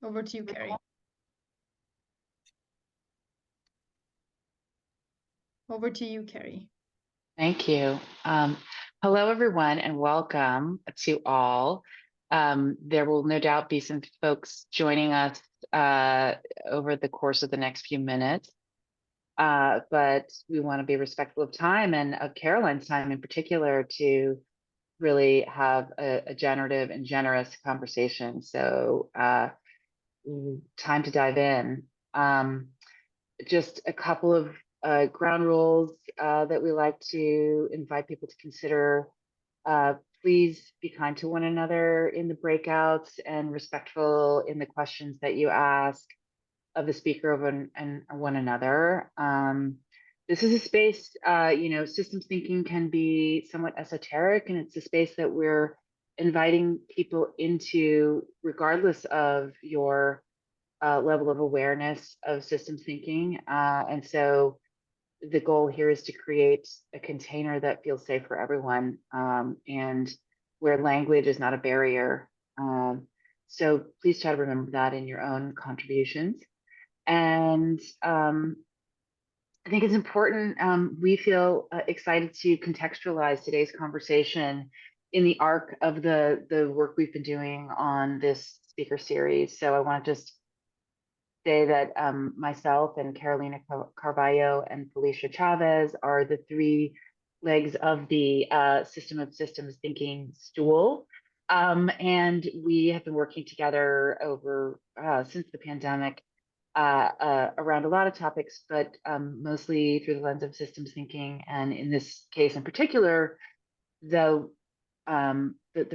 Over to you, Carrie. Over to you, Carrie. Thank you. Hello, everyone, and welcome to all. There will no doubt be some folks joining us uh, over the course of the next few minutes, but we want to be respectful of time and of Caroline's time in particular to really have a generative and generous conversation. So, time to dive in. Um, just a couple of ground rules that we like to invite people to consider. Uh, Please be kind to one another in the breakouts and respectful in the questions that you ask of the speaker of and one another. This is a space, systems thinking can be somewhat esoteric, and it's a space that we're inviting people into, regardless of your level of awareness of systems thinking. And so the goal here is to create a container that feels safe for everyone, and where language is not a barrier. So please try to remember that in your own contributions. And I think it's important. We feel excited to contextualize today's conversation in the arc of the work we've been doing on this speaker series. So I want to just say that myself and Carolina Carballo and Felicia Chavez are the three legs of the System of Systems Thinking stool. And we have been working together over since the pandemic around a lot of topics, but mostly through the lens of systems thinking. And in this case in particular, the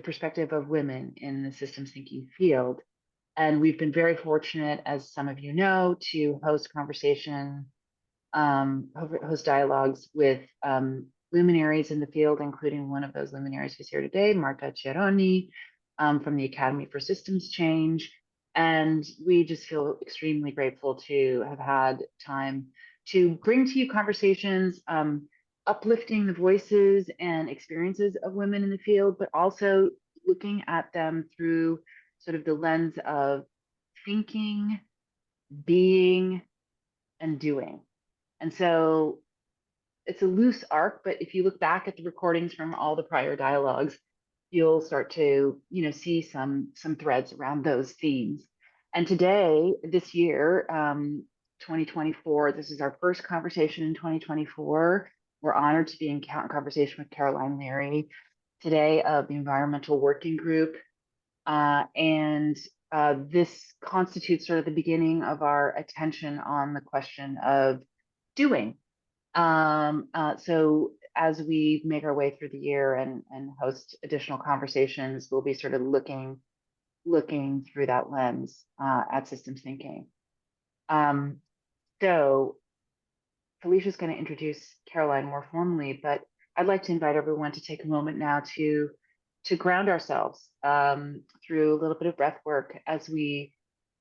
perspective of women in the systems thinking field. And we've been very fortunate, as some of you know, to host host dialogues with luminaries in the field, including one of those luminaries who's here today, Marta Cerroni, from the Academy for Systems Change. And we just feel extremely grateful to have had time to bring to you conversations, uplifting the voices and experiences of women in the field, but also looking at them through sort of the lens of thinking, being, and doing. And so it's a loose arc, but if you look back at the recordings from all the prior dialogues, you'll start to, see some threads around those themes. And today, this year, 2024, this is our first conversation in 2024. We're honored to be in conversation with Caroline Leary today of the Environmental Working Group. And this constitutes sort of the beginning of our attention on the question of doing. So as we make our way through the year and host additional conversations, we'll be sort of looking through that lens at systems thinking. So Felicia's going to introduce Caroline more formally, but I'd like to invite everyone to take a moment now to ground ourselves through a little bit of breath work as we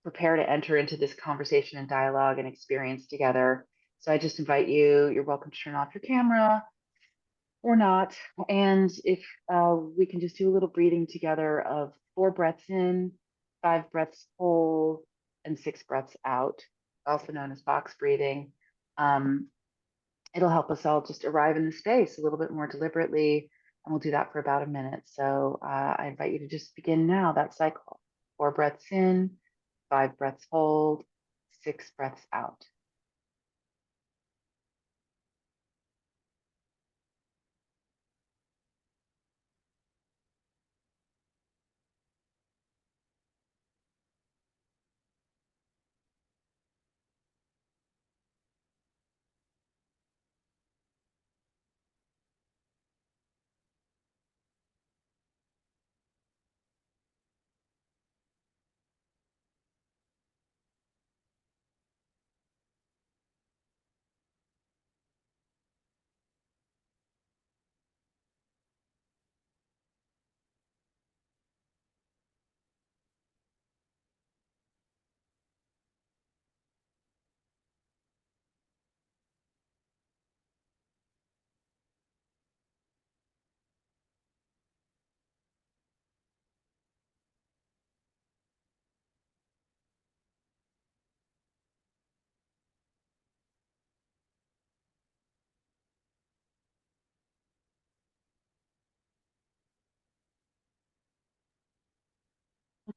prepare to enter into this conversation and dialogue and experience together. So I just invite you, you're welcome to turn off your camera or not. And if we can just do a little breathing together of 4 breaths in, 5 breaths hold, and 6 breaths out, also known as box breathing. Um, It'll help us all just arrive in the space a little bit more deliberately. And we'll do that for about a minute. So I invite you to just begin now that cycle. 4 breaths in, 5 breaths hold, 6 breaths out.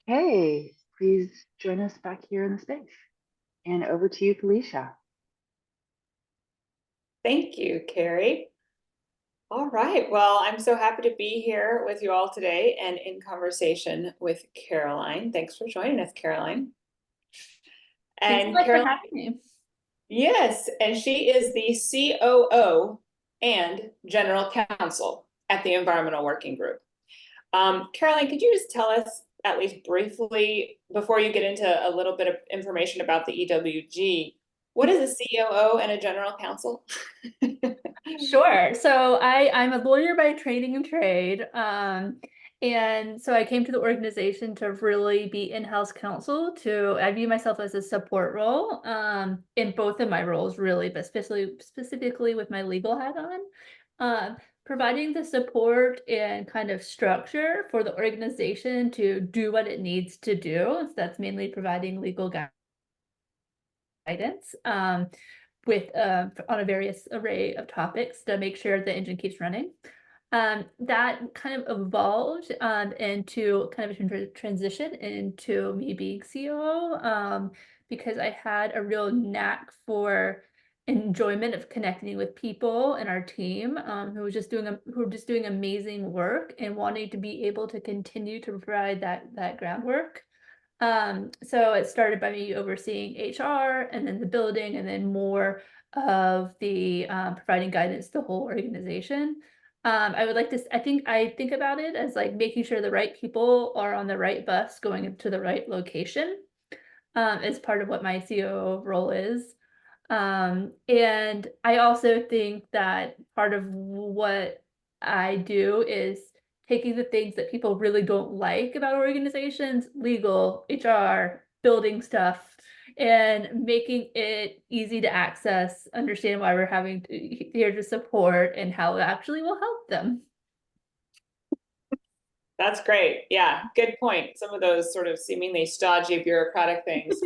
Okay, please join us back here in the space. And over to you, Felicia. Thank you, Carrie. All right, well, I'm so happy to be here with you all today and in conversation with Caroline. Thanks for joining us, Caroline. Thanks so And much for Caroline, having me. yes, and she is the COO and General Counsel at the Environmental Working Group. Caroline, could you just tell us, at least briefly, before you get into a little bit of information about the EWG, what is a COO and a General Counsel? Sure. So I'm a lawyer by training and trade. And so I came to the organization to really be in-house counsel I view myself as a support role, in both of my roles really, but specifically with my legal hat on. Providing the support and kind of structure for the organization to do what it needs to do. So that's mainly providing legal guidance. With on a various array of topics to make sure the engine keeps running. That kind of evolved into kind of a transition into me being COO, because I had a real knack for enjoyment of connecting with people in our team, who were just doing amazing work and wanting to be able to continue to provide that groundwork. So it started by me overseeing HR and then the building and then more of the providing guidance to the whole organization. I think about it as like making sure the right people are on the right bus going to the right location, is part of what my COO role is. And I also think that part of what I do is taking the things that people really don't like about organizations, legal, HR, building stuff, and making it easy to access, understand why we're here to support and how it actually will help them. That's great. Yeah, good point. Some of those sort of seemingly stodgy bureaucratic things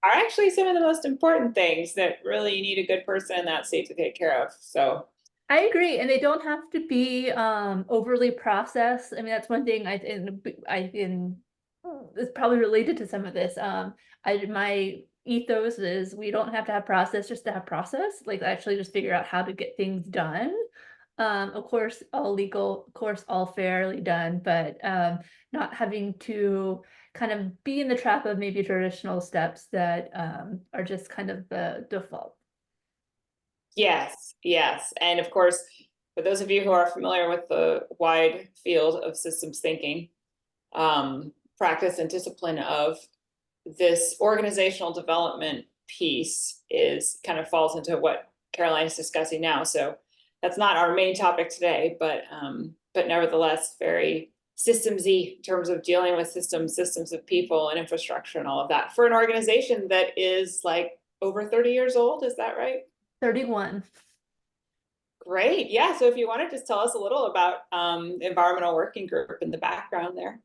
are actually some of the most important things that really you need a good person in that seat to take care of. So I agree, and they don't have to be overly processed. I mean, that's one thing it's probably related to some of this. My ethos is we don't have to have process just to have process. Like actually just figure out how to get things done. Of course, all legal, of course, all fairly done, but not having to kind of be in the trap of maybe traditional steps that are just kind of the default. yes, yes. And of course, for those of you who are familiar with the wide field of systems thinking, practice and discipline of this organizational development piece is kind of falls into what Caroline is discussing now. So that's not our main topic today, but nevertheless, very systemsy in terms of dealing with systems of people and infrastructure and all of that for an organization that is like over 30 years old. Is that right? 31. Great. Yeah. So if you want to just tell us a little about the Environmental Working Group and the background there.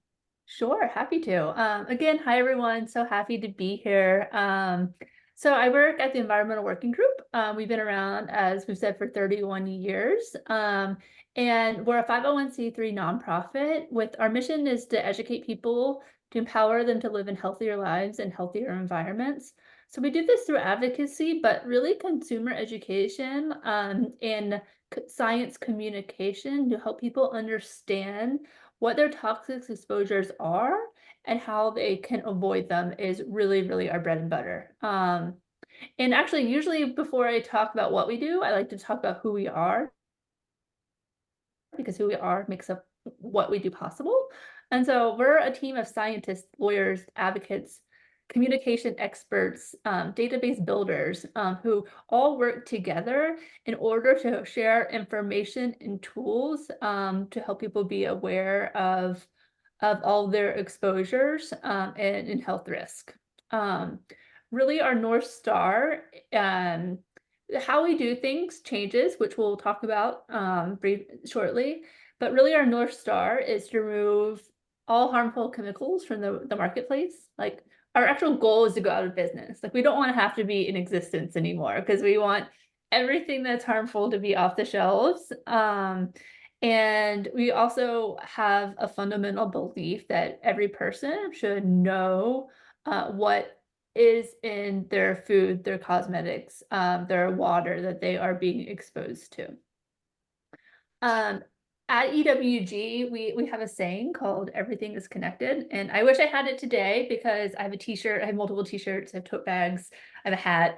Sure, happy to. Again, hi everyone. So happy to be here. So I work at the Environmental Working Group. We've been around, as we've said, for 31 years. And we're a 501(c)(3) nonprofit with our mission is to educate people, to empower them to live in healthier lives and healthier environments. So we do this through advocacy, but really consumer education and science communication to help people understand what their toxic exposures are and how they can avoid them is really, really our bread and butter. And actually, usually before I talk about what we do, I like to talk about who we are, because who we are makes up what we do possible. And so we're a team of scientists, lawyers, advocates, communication experts, database builders, who all work together in order to share information and tools to help people be aware of all their exposures and health risk. Really our North Star, how we do things changes, which we'll talk about shortly, but really our North Star is to remove all harmful chemicals from the marketplace. Like our actual goal is to go out of business. Like we don't want to have to be in existence anymore because we want everything that's harmful to be off the shelves. And we also have a fundamental belief that every person should know what is in their food, their cosmetics, their water that they are being exposed to. Um, at EWG, we have a saying called "Everything is connected," and I wish I had it today because I have a T-shirt. I have multiple T-shirts. I have tote bags. I have a hat.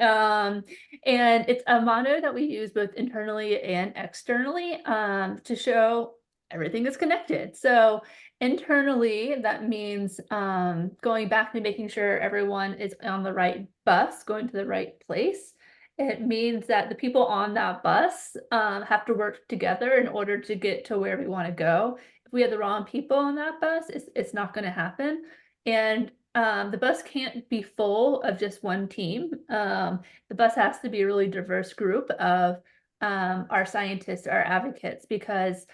And it's a motto that we use both internally and externally to show everything is connected. So internally, that means going back to making sure everyone is on the right bus, going to the right place. It means that the people on that bus have to work together in order to get to where we want to go. If we have the wrong people on that bus, it's not going to happen. And the bus can't be full of just one team. The bus has to be a really diverse group of our scientists, our advocates, because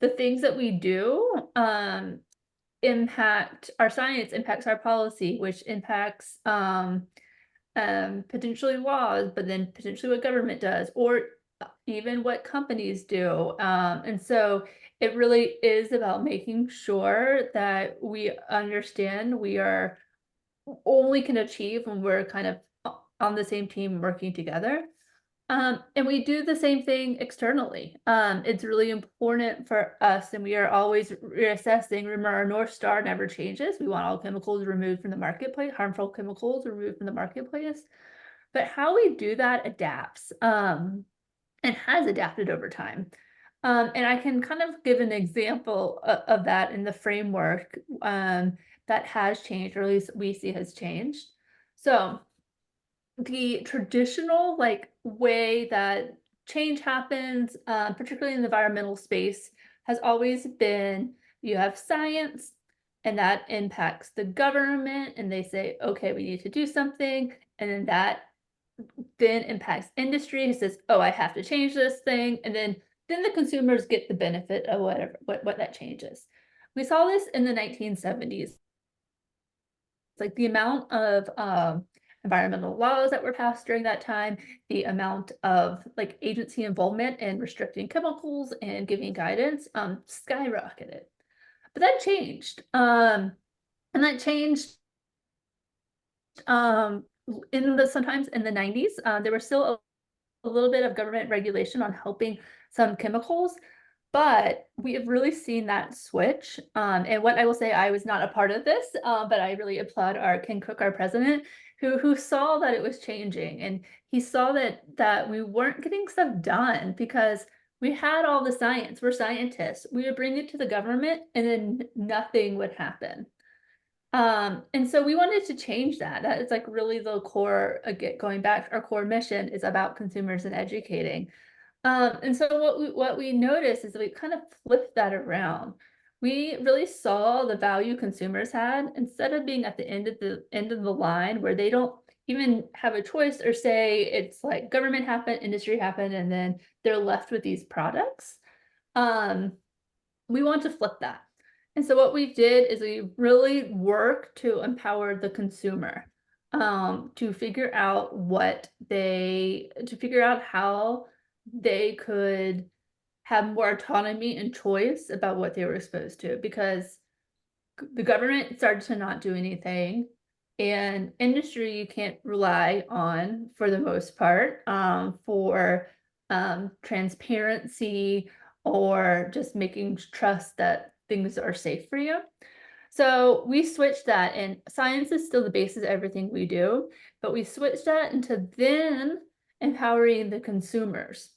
the things that we do impact our science, impacts our policy, which impacts potentially laws, but then potentially what government does, or even what companies do. And so it really is about making sure that we understand we are only can achieve when we're kind of on the same team working together. And we do the same thing externally. It's really important for us, and we are always reassessing. Remember, our North Star never changes. We want all chemicals removed from the marketplace, harmful chemicals removed from the marketplace. But how we do that adapts, and has adapted over time. And I can kind of give an example of that in the framework that has changed, or at least we see has changed. So the traditional like way that change happens, particularly in the environmental space, has always been you have science and that impacts the government, and they say, okay, we need to do something, and then that then impacts industry, who says, oh, I have to change this thing, and then the consumers get the benefit of whatever what that changes. We saw this in the 1970s. Like the amount of environmental laws that were passed during that time, the amount of like agency involvement in restricting chemicals and giving guidance skyrocketed. But that changed. And that changed in the sometimes in the 90s. There was still a little bit of government regulation on helping some chemicals, but we have really seen that switch. And what I will say, I was not a part of this, but I really applaud our Ken Cook, our president, who saw that it was changing, and he saw that we weren't getting stuff done because we had all the science. We're scientists. We would bring it to the government, and then nothing would happen. And so we wanted to change that. That is like really the core, again, going back, our core mission is about consumers and educating. And so what we noticed is that we kind of flipped that around. We really saw the value consumers had instead of being at the end of the line where they don't even have a choice or say it's like government happened, industry happened, and then they're left with these products. We want to flip that. And so what we did is we really worked to empower the consumer to figure out to figure out how they could have more autonomy and choice about what they were exposed to, because the government started to not do anything, and industry you can't rely on for the most part for transparency or just making trust that things are safe for you. So we switched that, and science is still the basis of everything we do, but we switched that into then empowering the consumers.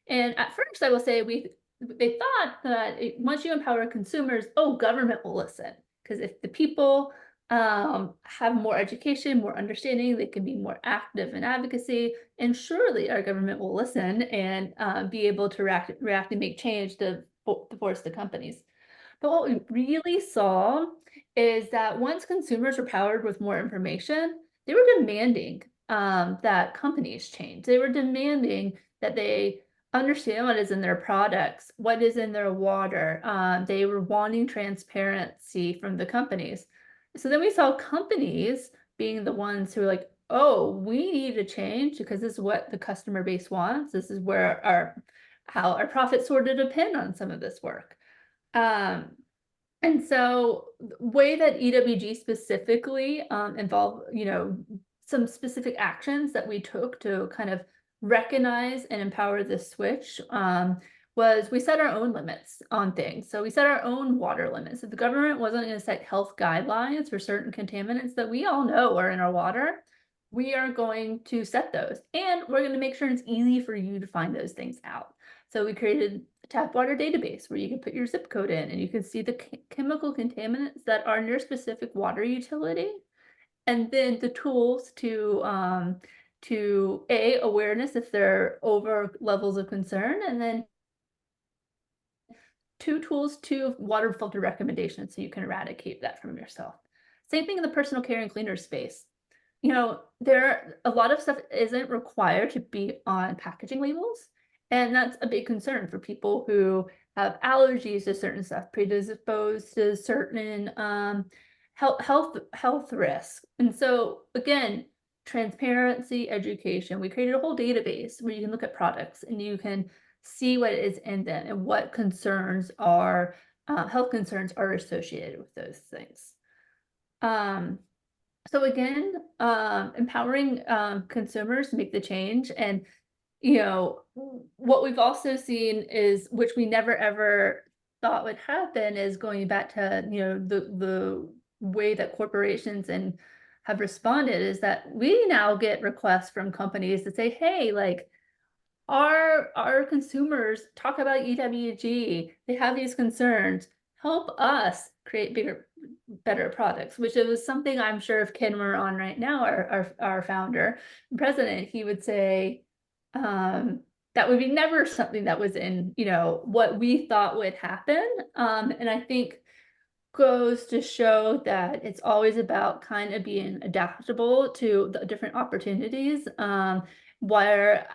And at first, I will say they thought that once you empower consumers, oh, government will listen, because if the people have more education, more understanding, they can be more active in advocacy, and surely our government will listen and be able to react and make change to force the companies. But what we really saw is that once consumers were powered with more information, they were demanding that companies change. They were demanding that they understand what is in their products, what is in their water. They were wanting transparency from the companies. So then we saw companies being the ones who were like, oh, we need to change because this is what the customer base wants. This is where how our profits sort of depend on some of this work. And so the way that EWG specifically involved, some specific actions that we took to kind of recognize and empower this switch was we set our own limits on things. So we set our own water limits. If the government wasn't going to set health guidelines for certain contaminants that we all know are in our water, we are going to set those. And we're going to make sure it's easy for you to find those things out. So we created a tap water database where you can put your zip code in and you can see the chemical contaminants that are in your specific water utility. And then the tools to awareness if they're over levels of concern, and then two tools to water filter recommendations so you can eradicate that from yourself. Same thing in the personal care and cleaner space. There a lot of stuff isn't required to be on packaging labels, and that's a big concern for people who have allergies to certain stuff, predisposed to certain health risks. And so again, transparency, education. We created a whole database where you can look at products and you can see what is in them and what concerns are health concerns are associated with those things. So again, empowering consumers to make the change. And what we've also seen is, which we never ever thought would happen, is going back to the way that corporations and have responded, is that we now get requests from companies to say, hey, like, our consumers talk about EWG, they have these concerns, help us create better products, which is something I'm sure if Ken were on right now, our founder and president, he would say that would be never something that was in what we thought would happen. And I think goes to show that it's always about kind of being adaptable to the different opportunities, where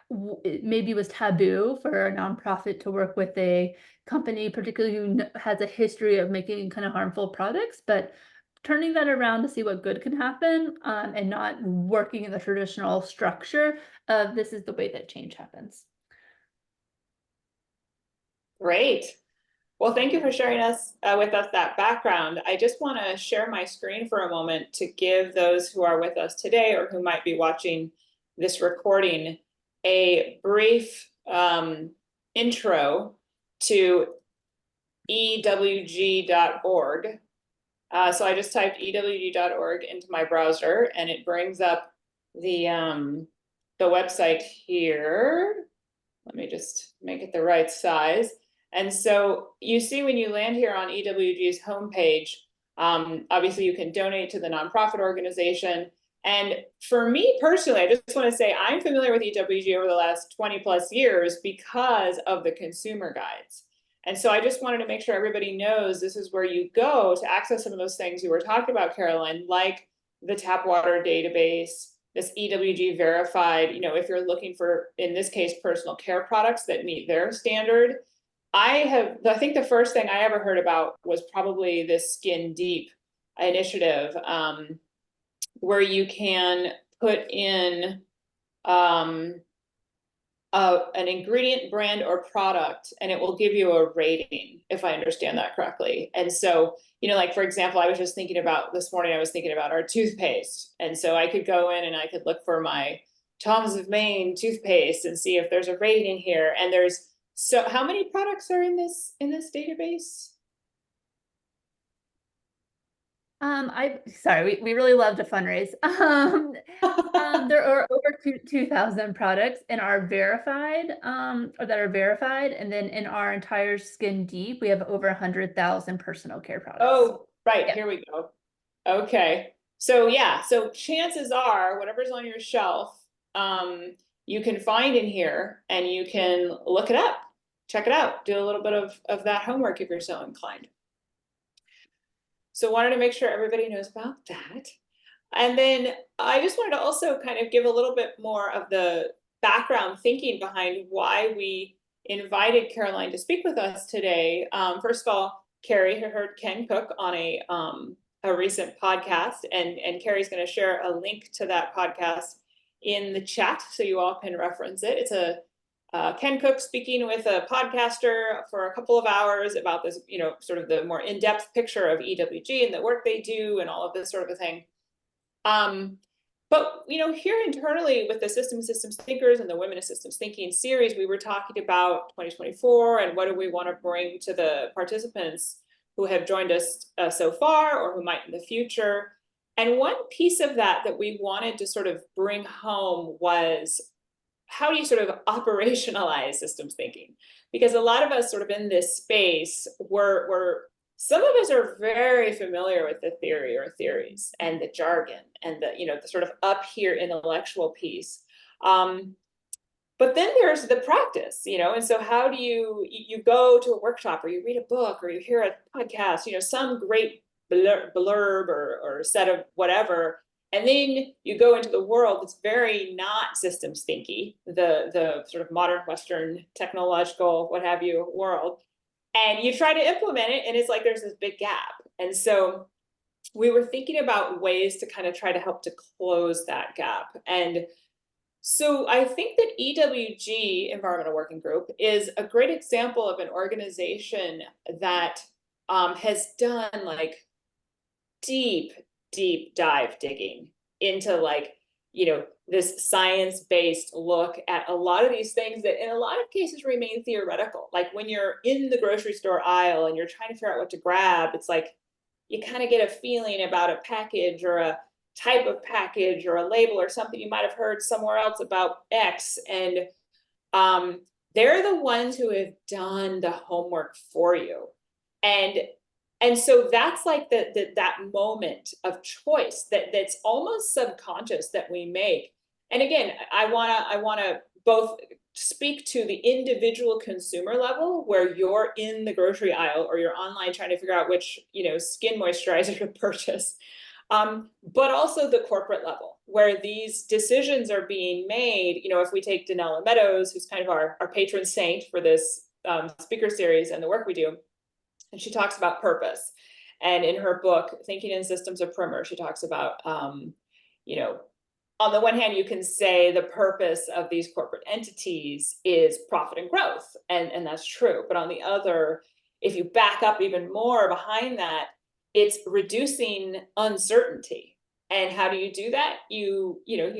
it maybe was taboo for a nonprofit to work with a company, particularly who has a history of making kind of harmful products, but turning that around to see what good can happen, and not working in the traditional structure of this is the way that change happens. Great. Well, thank you for sharing with us that background. I just want to share my screen for a moment to give those who are with us today or who might be watching this recording a brief intro to ewg.org. So I just typed ewg.org into my browser and it brings up the website here. Let me just make it the right size. And so you see when you land here on EWG's homepage, obviously you can donate to the nonprofit organization. And for me personally, I just want to say I'm familiar with EWG over the last 20 plus years because of the consumer guides. And so I just wanted to make sure everybody knows this is where you go to access some of those things you were talking about, Caroline, like the tap water database, this EWG verified, if you're looking for, in this case, personal care products that meet their standard. I think the first thing I ever heard about was probably this Skin Deep initiative, where you can put in an ingredient, brand, or product, and it will give you a rating, if I understand that correctly. And so, like, for example, this morning I was thinking about our toothpaste. And so I could go in and I could look for my Tom's of Maine toothpaste and see if there's a rating here. And so how many products are in this database? Sorry, we really love to fundraise. There are over 2,000 products in our verified, or that are verified, and then in our entire Skin Deep, we have over 100,000 personal care products. Oh, right, Yep. Here we go. Okay, so yeah, so chances are whatever's on your shelf, you can find in here, and you can look it up, check it out, do a little bit of that homework if you're so inclined. So wanted to make sure everybody knows about that. And then I just wanted to also kind of give a little bit more of the background thinking behind why we invited Caroline to speak with us today. First of all, Carrie had heard Ken Cook on a recent podcast, and Carrie's going to share a link to that podcast in the chat so you all can reference it. It's a Ken Cook speaking with a podcaster for a couple of hours about this, sort of the more in-depth picture of EWG and the work they do and all of this sort of a thing. But here internally with the systems thinkers and the Women in Systems Thinking series, we were talking about 2024 and what do we want to bring to the participants who have joined us so far or who might in the future. And one piece of that we wanted to sort of bring home was, how do you sort of operationalize systems thinking? Because a lot of us sort of in this space, some of us are very familiar with the theory or theories and the jargon and the sort of up here intellectual piece. But then there's the practice, and so how do you go to a workshop or you read a book or you hear a podcast, some great blurb or set of whatever, and then you go into the world that's very not systems thinky, the sort of modern Western technological, what have you, world. And you try to implement it, and it's like there's this big gap. And so we were thinking about ways to kind of try to help to close that gap. And so I think that EWG, Environmental Working Group, is a great example of an organization that has done like deep dive digging into this science-based look at a lot of these things that in a lot of cases remain theoretical. Like when you're in the grocery store aisle and you're trying to figure out what to grab, it's like you kind of get a feeling about a package or a type of package or a label or something you might have heard somewhere else about X. And they're the ones who have done the homework for you. And so that's like that moment of choice that's almost subconscious that we make. And again, I wanna both speak to the individual consumer level where you're in the grocery aisle or you're online trying to figure out which skin moisturizer to purchase, but also the corporate level where these decisions are being made. If we take Danella Meadows, who's kind of our patron saint for this speaker series and the work we do, and she talks about purpose. And in her book, Thinking in Systems of Primer, she talks about, on the one hand, you can say the purpose of these corporate entities is profit and growth, and that's true. But on the other, if you back up even more behind that, it's reducing uncertainty. And how do you do that? You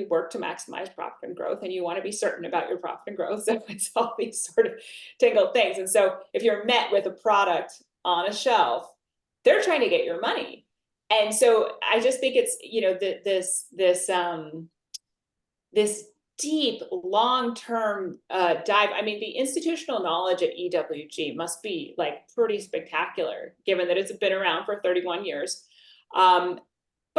work to maximize profit and growth, and you want to be certain about your profit and growth. So it's all these sort of tangled things. And so if you're met with a product on a shelf, they're trying to get your money. And so I just think it's, this deep, long-term dive. I mean, the institutional knowledge at EWG must be like pretty spectacular, given that it's been around for 31 years. But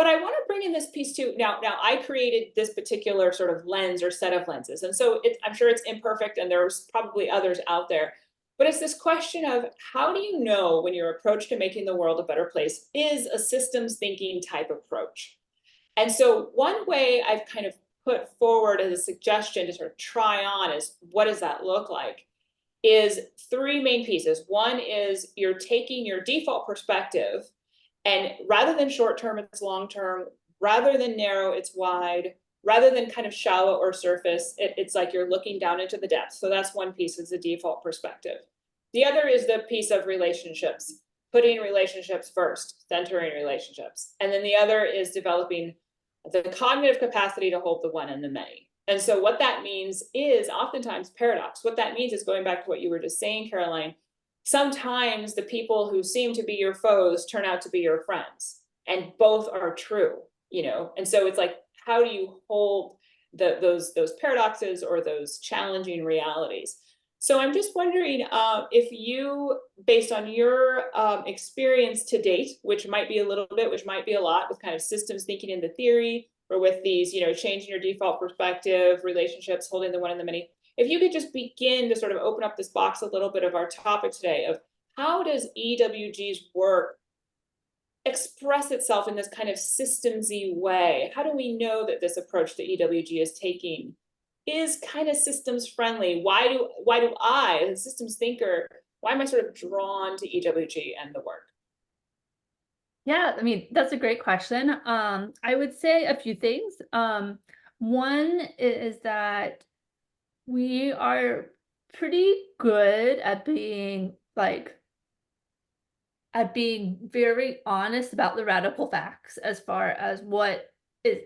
I want to bring in this piece too. Now I created this particular sort of lens or set of lenses. And so I'm sure it's imperfect and there's probably others out there. But it's this question of how do you know when your approach to making the world a better place is a systems thinking type approach? And so one way I've kind of put forward as a suggestion to sort of try on is what does that look like? Is three main pieces. One is you're taking your default perspective, and rather than short term, it's long term, rather than narrow, it's wide, rather than kind of shallow or surface, it's like you're looking down into the depths. So that's one piece, is the default perspective. The other is the piece of relationships, putting relationships first, centering relationships. And then the other is developing the cognitive capacity to hold the one and the many. And so what that means is oftentimes paradox. What that means is going back to what you were just saying, Caroline, sometimes the people who seem to be your foes turn out to be your friends, and both are true, And so it's like, how do you hold those paradoxes or those challenging realities? So I'm just wondering if you, based on your experience to date, which might be a little bit, which might be a lot, with kind of systems thinking in the theory, or with these, changing your default perspective, relationships, holding the one and the many, if you could just begin to sort of open up this box a little bit of our topic today of how does EWG's work express itself in this kind of systemsy way? How do we know that this approach that EWG is taking is kind of systems friendly? Why do I, as a systems thinker, why am I sort of drawn to EWG and the work? Yeah, I mean, that's a great question. I would say a few things. One is that we are pretty good at being very honest about the radical facts as far as what is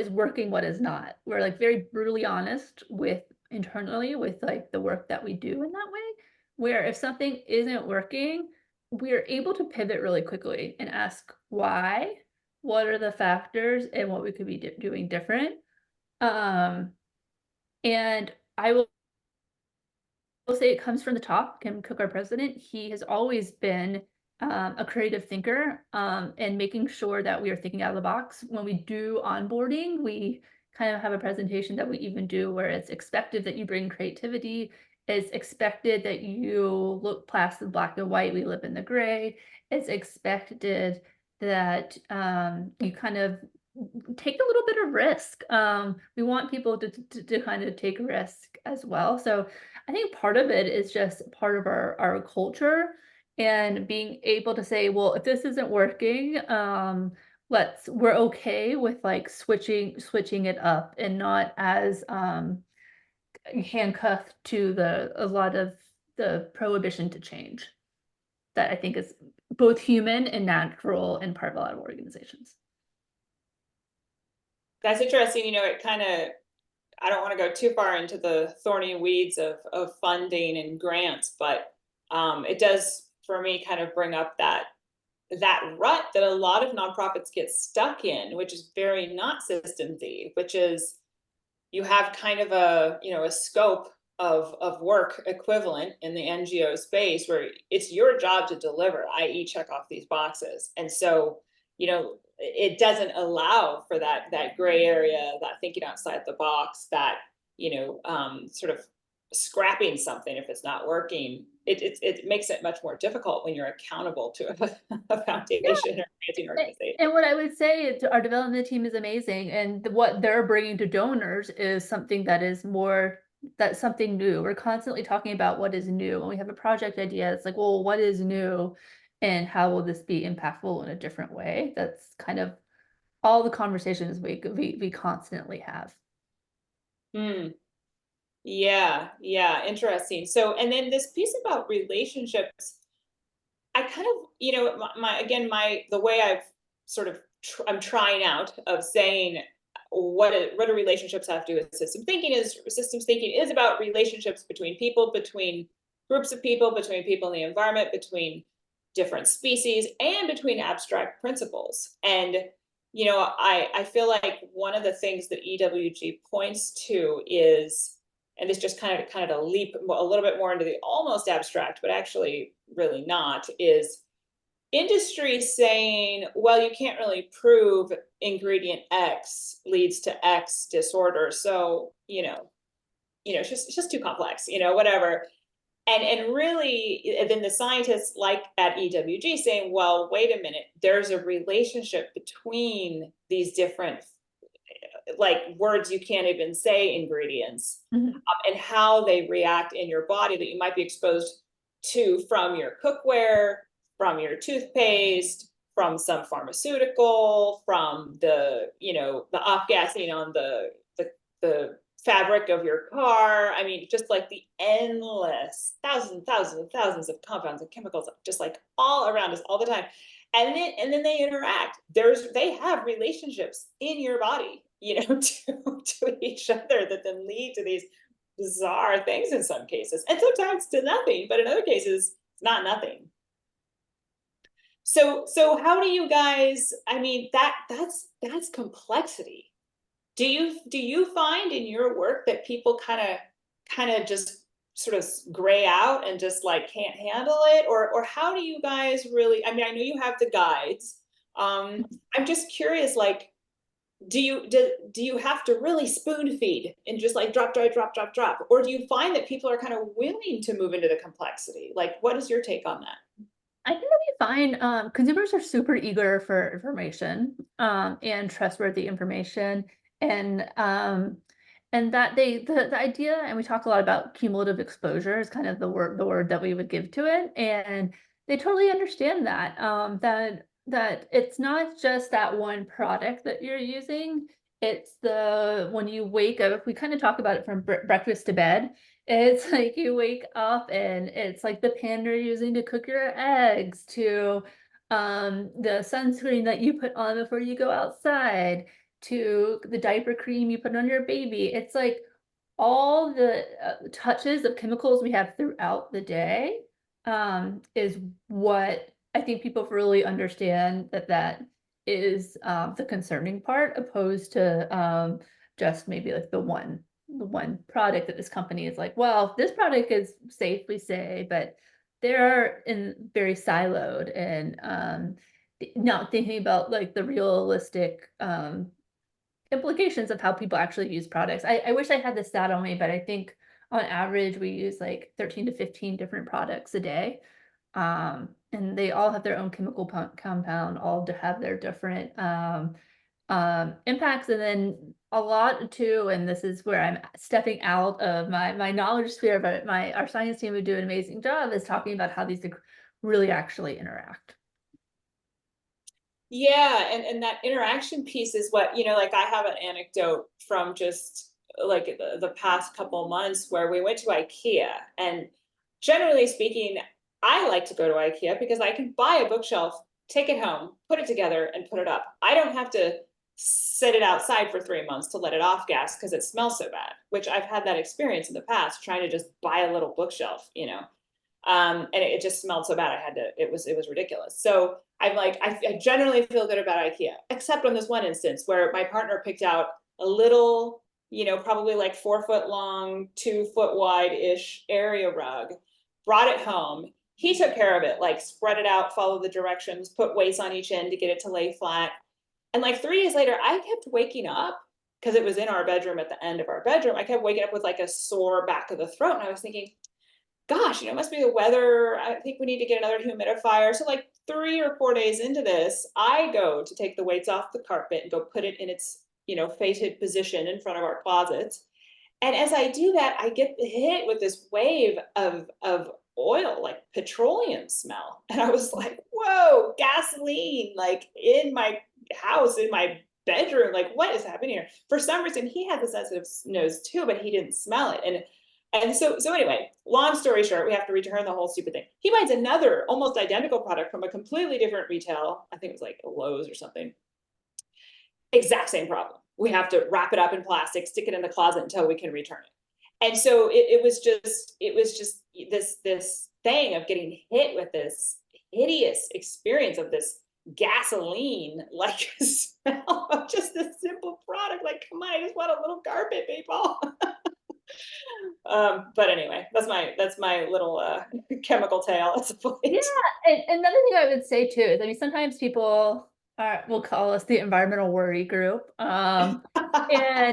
working, what is not. We're like very brutally honest with internally with like the work that we do in that way, where if something isn't working, we're able to pivot really quickly and ask why, what are the factors, and what we could be doing different. Um, and I will say it comes from the top. Kim Cook, our president, he has always been a creative thinker, and making sure that we are thinking out of the box. When we do onboarding, we kind of have a presentation that we even do where it's expected that you bring creativity. It's expected that you look past the black and white. We live in the gray. It's expected that you kind of take a little bit of risk. We want people to kind of take risk as well. So I think part of it is just part of our culture and being able to say, well, if this isn't working, we're okay with like switching it up and not as handcuffed to a lot of the prohibition to change. That I think is both human and natural and part of a lot of organizations. That's interesting. It kind of, I don't want to go too far into the thorny weeds of funding and grants, but it does for me kind of bring up that rut that a lot of nonprofits get stuck in, which is very not systemsy, which is you have kind of a scope of work equivalent in the NGO space where it's your job to deliver, i.e. check off these boxes. And so, it doesn't allow for that gray area, that thinking outside the box, that, sort of scrapping something if it's not working. It makes it much more difficult when you're accountable to a foundation or granting organization. And what I would say is our development team is amazing, and what they're bringing to donors is something that's something new. We're constantly talking about what is new. When we have a project idea, it's like, well, what is new, and how will this be impactful in a different way? That's kind of all the conversations we constantly have. Yeah, interesting. So, and then this piece about relationships, I kind of, the way I've sort of, I'm trying out of saying what do relationships have to do with systems thinking is about relationships between people, between groups of people, between people in the environment, between different species, and between abstract principles. And I feel like one of the things that EWG points to is, and this just kind of a leap a little bit more into the almost abstract, but actually really not, is industry saying, well, you can't really prove ingredient X leads to X disorder. So, it's just too complex, whatever. And really, then the scientists like at EWG saying, well, wait a minute, there's a relationship between these different, like, words you can't even say, ingredients, and how they react in your body that you might be exposed to from your cookware, from your toothpaste, from some pharmaceutical, from the off-gassing on the fabric of your car. I mean, just like the endless thousands of compounds and chemicals just like all around us all the time. And then they interact. They have relationships in your body, to each other that then lead to these bizarre things in some cases, and sometimes to nothing, but in other cases, it's not nothing. So how do you guys, I mean, that's complexity. Do you find in your work that people kind of just sort of gray out and just like can't handle it, or how do you guys really, I mean, I know you have the guides. I'm just curious, like, do you have to really spoon feed and just like drop, or do you find that people are kind of willing to move into the complexity? Like, what is your take on that? I think that'll be fine. Consumers are super eager for information, and trustworthy information, and that the idea, and we talk a lot about cumulative exposure is kind of the word that we would give to it, and they totally understand that that it's not just that one product that you're using, It's the when you wake up, we kind of talk about it from breakfast to bed. It's like you wake up and it's like the pan you're using to cook your eggs, to the sunscreen that you put on before you go outside, to the diaper cream you put on your baby. It's like all the touches of chemicals we have throughout the day is what I think people really understand, that is the concerning part, opposed to just maybe like the one product that this company is like, well, this product is safe, we say, but they're in very siloed and not thinking about like the realistic implications of how people actually use products. I wish I had the stat on me, but I think on average we use like 13 to 15 different products a day. And they all have their own chemical compound, all to have their different impacts. And then a lot too, and this is where I'm stepping out of my knowledge sphere, but our science team would do an amazing job, is talking about how these really actually interact. Yeah, and that interaction piece is what, like I have an anecdote from just like the past couple months where we went to IKEA, and generally speaking, I like to go to IKEA because I can buy a bookshelf, take it home, put it together, and put it up. I don't have to sit it outside for 3 months to let it off gas because it smells so bad, which I've had that experience in the past trying to just buy a little bookshelf. And it just smelled so bad. It was ridiculous. So I'm like, I generally feel good about IKEA, except on this one instance where my partner picked out a little, probably like 4 foot long, 2 foot wide-ish area rug, brought it home. He took care of it, like spread it out, follow the directions, put weights on each end to get it to lay flat. And like 3 days later, I kept waking up because it was in our bedroom at the end of our bedroom. I kept waking up with like a sore back of the throat. And I was thinking, gosh, it must be the weather. I think we need to get another humidifier. So like 3 or 4 days into this, I go to take the weights off the carpet and go put it in its, fated position in front of our closets. And as I do that, I get hit with this wave of oil, like petroleum smell. And I was like, whoa, gasoline, like in my house, in my bedroom, like what is happening here? For some reason, he has a sensitive nose too, but he didn't smell it. And so anyway, long story short, we have to return the whole stupid thing. He finds another almost identical product from a completely different retail. I think it was like a Lowe's or something. Exact same problem. We have to wrap it up in plastic, stick it in the closet until we can return it. And so it was just this thing of getting hit with this hideous experience of this gasoline like smell of just a simple product. Like, come on, I just want a little carpet, people. But anyway, that's my little chemical tale at the point. Yeah, and another thing I would say too is, I mean, sometimes people will call us the environmental worry group, and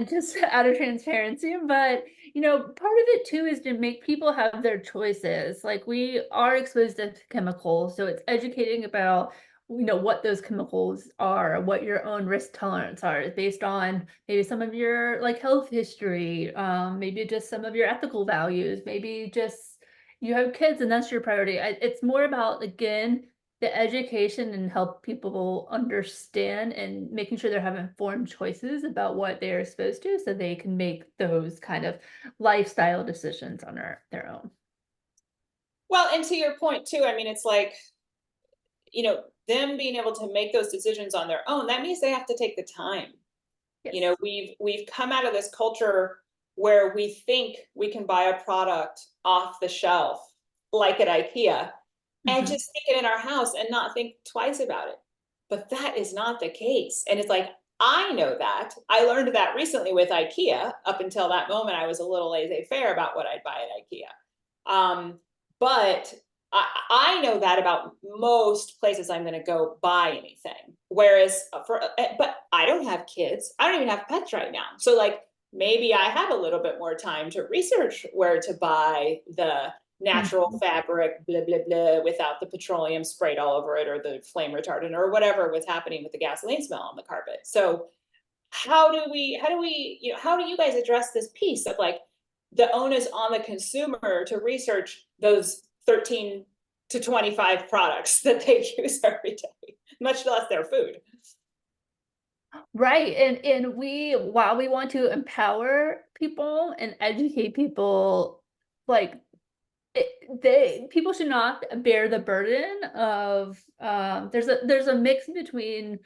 just out of transparency, but part of it too is to make people have their choices. Like, we are exposed to chemicals, so it's educating about what those chemicals are, what your own risk tolerance are, based on maybe some of your like health history, maybe just some of your ethical values, maybe just you have kids and that's your priority. It's more about, again, the education and help people understand and making sure they have informed choices about what they're exposed to, so they can make those kind of lifestyle decisions on their own. Well, and to your point too, I mean, it's like, them being able to make those decisions on their own, that means they have to take the time. Yes. We've come out of this culture where we think we can buy a product off the shelf, like at IKEA, and Mhm. just stick it in our house and not think twice about it. But that is not the case. And it's like, I know that. I learned that recently with IKEA. Up until that moment, I was a little laissez-faire about what I'd buy at IKEA. But I know that about most places I'm going to go buy anything. Whereas but I don't have kids. I don't even have pets right now. So like, maybe I have a little bit more time to research where to buy the natural Mhm. fabric, blah, blah, blah, without the petroleum sprayed all over it or the flame retardant or whatever was happening with the gasoline smell on the carpet. So how do you guys address this piece of like the onus on the consumer to research those 13 to 25 products that they use every day, much less their food? Right, and while we want to empower people and educate people, like, people should not bear the burden of, there's a mix between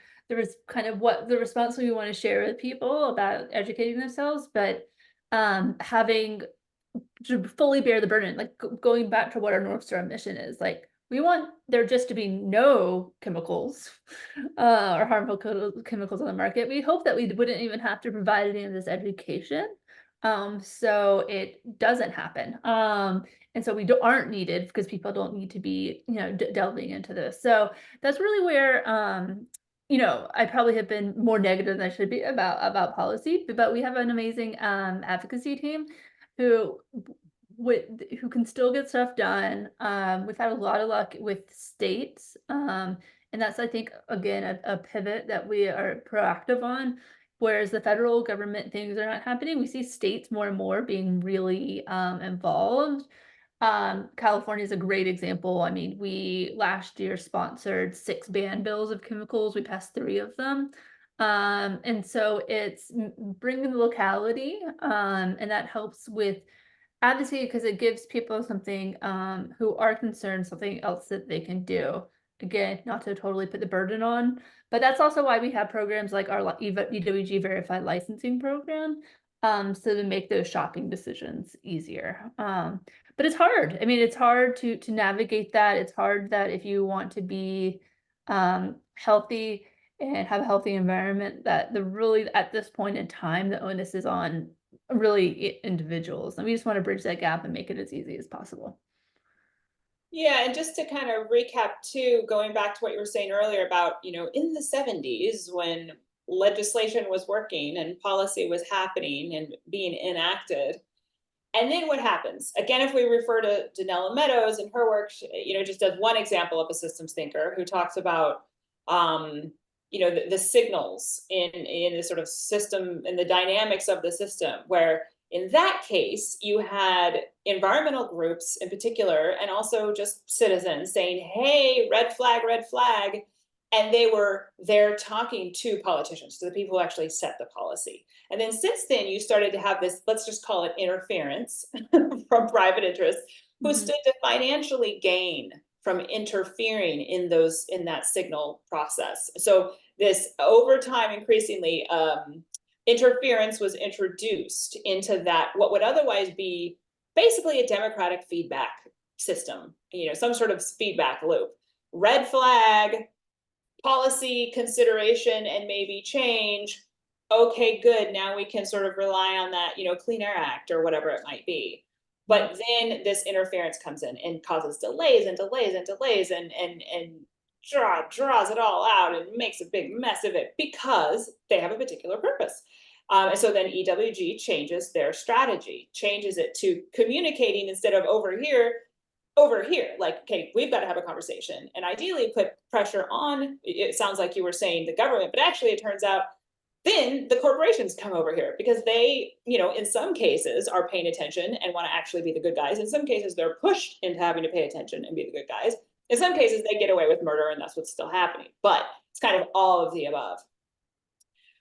kind of what the responsibility we wanna share with people about educating themselves, but, having to fully bear the burden, like, going back to what our North Star mission is, like, we want there just to be no chemicals, or harmful chemicals on the market. We hope that we wouldn't even have to provide any of this education, so it doesn't happen. And so we aren't needed because people don't need to be, delving into this. So that's really where, I probably have been more negative than I should be about policy, but we have an amazing advocacy team who who can still get stuff done. We've had a lot of luck with states, and that's, I think, again, a pivot that we are proactive on. Whereas the federal government things are not happening, we see states more and more being really involved. California is a great example. I mean, we last year sponsored 6 ban bills of chemicals. We passed 3 of them. And so it's bringing the locality, and that helps with advocacy because it gives people something, who are concerned, something else that they can do. Again, not to totally put the burden on, but that's also why we have programs like our EWG verified licensing program, so to make those shopping decisions easier. But it's hard. I mean, it's hard to navigate that. It's hard that if you want to be healthy and have a healthy environment, that the really at this point in time, the onus is on really individuals, and we just want to bridge that gap and make it as easy as possible. Yeah, and just to kind of recap too, going back to what you were saying earlier about, in the 70s when legislation was working and policy was happening and being enacted. And then what happens? Again, if we refer to Danella Meadows and her work, just as one example of a systems thinker who talks about, the signals in the sort of system and the dynamics of the system, where in that case, you had environmental groups in particular, and also just citizens saying, hey, red flag, red flag. And they were there talking to politicians, to the people who actually set the policy. And then since then, you started to have this, let's just call it interference from private interests who Mhm. stood to financially gain from interfering in that signal process. So this over time, increasingly, interference was introduced into that, what would otherwise be basically a democratic feedback system, some sort of feedback loop. Red flag, policy consideration and maybe change. Okay, good. Now we can sort of rely on that, Clean Air Act or whatever it might be. But then this interference comes in and causes delays and delays and delays and draws it all out and makes a big mess of it because they have a particular purpose. And so then EWG changes their strategy, changes it to communicating instead of over here, like, okay, we've got to have a conversation and ideally put pressure on, it sounds like you were saying the government, but actually it turns out then the corporations come over here because they, in some cases are paying attention and want to actually be the good guys. In some cases, they're pushed into having to pay attention and be the good guys. In some cases, they get away with murder and that's what's still happening. But it's kind of all of the above.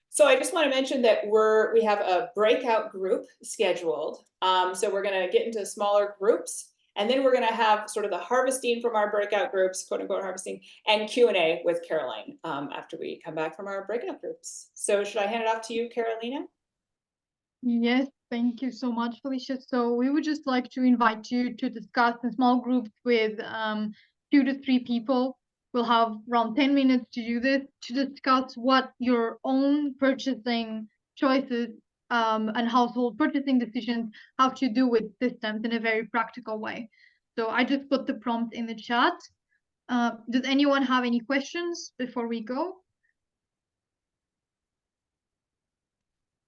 So I just want to mention that we have a breakout group scheduled. So we're going to get into smaller groups, and then we're going to have sort of the harvesting from our breakout groups, quote unquote harvesting, and Q&A with Caroline after we come back from our breakout groups. So should I hand it off to you, Carolina? Yes, thank you so much, Felicia. So we would just like to invite you to discuss in small groups with 2 to 3 people. We'll have around 10 minutes to do this, to discuss what your own purchasing choices and household purchasing decisions have to do with systems in a very practical way. So I just put the prompt in the chat. Does anyone have any questions before we go?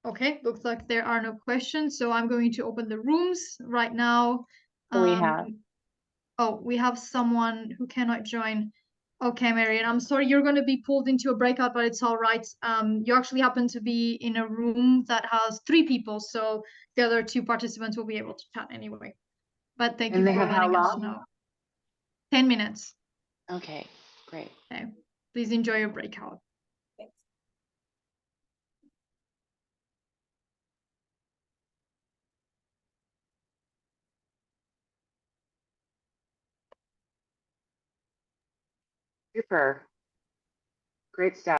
Okay, looks like there are no questions, so I'm going to open the rooms right now. We have. Oh, we have someone who cannot join. Okay, Marian, I'm sorry, you're going to be pulled into a breakout, but it's all right. You actually happen to be in a room that has 3 people, so the other 2 participants will be able to chat anyway. But thank you for letting us know. 10 minutes. Okay, great. Okay, please enjoy your breakout. Super. Great stuff.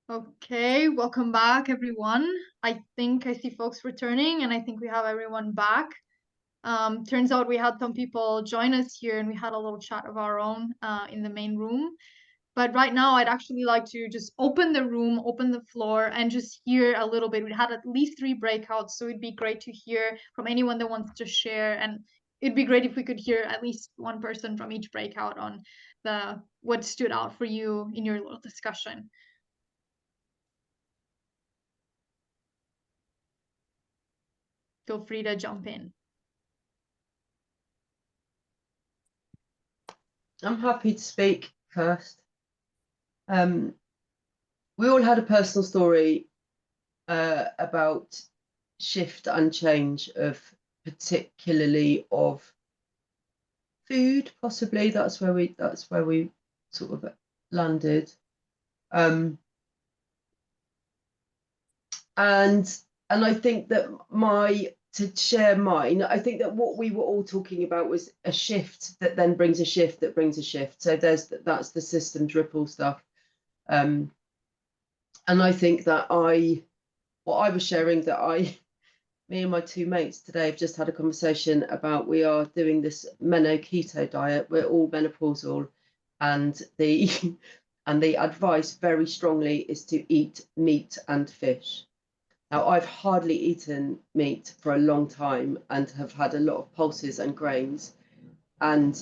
Okay, welcome back, everyone. I think I see folks returning, and I think we have everyone back. Turns out we had some people join us here, and we had a little chat of our own in the main room. But right now, I'd actually like to just open the room, open the floor, and just hear a little bit. We had at least 3 breakouts, so it'd be great to hear from anyone that wants to share. And it'd be great if we could hear at least one person from each breakout on what stood out for you in your little discussion. Feel free to jump in. I'm happy to speak first. We all had a personal story about shift and change of, particularly of food. Possibly that's where we sort of landed. And I think that to share mine, I think that what we were all talking about was a shift that then brings a shift that brings a shift. So that's the systems ripple stuff. And I think that what I was sharing, that me and my 2 mates today have just had a conversation about, we are doing this keto diet. We're all menopausal, and the advice very strongly is to eat meat and fish. Now, I've hardly eaten meat for a long time and have had a lot of pulses and grains, and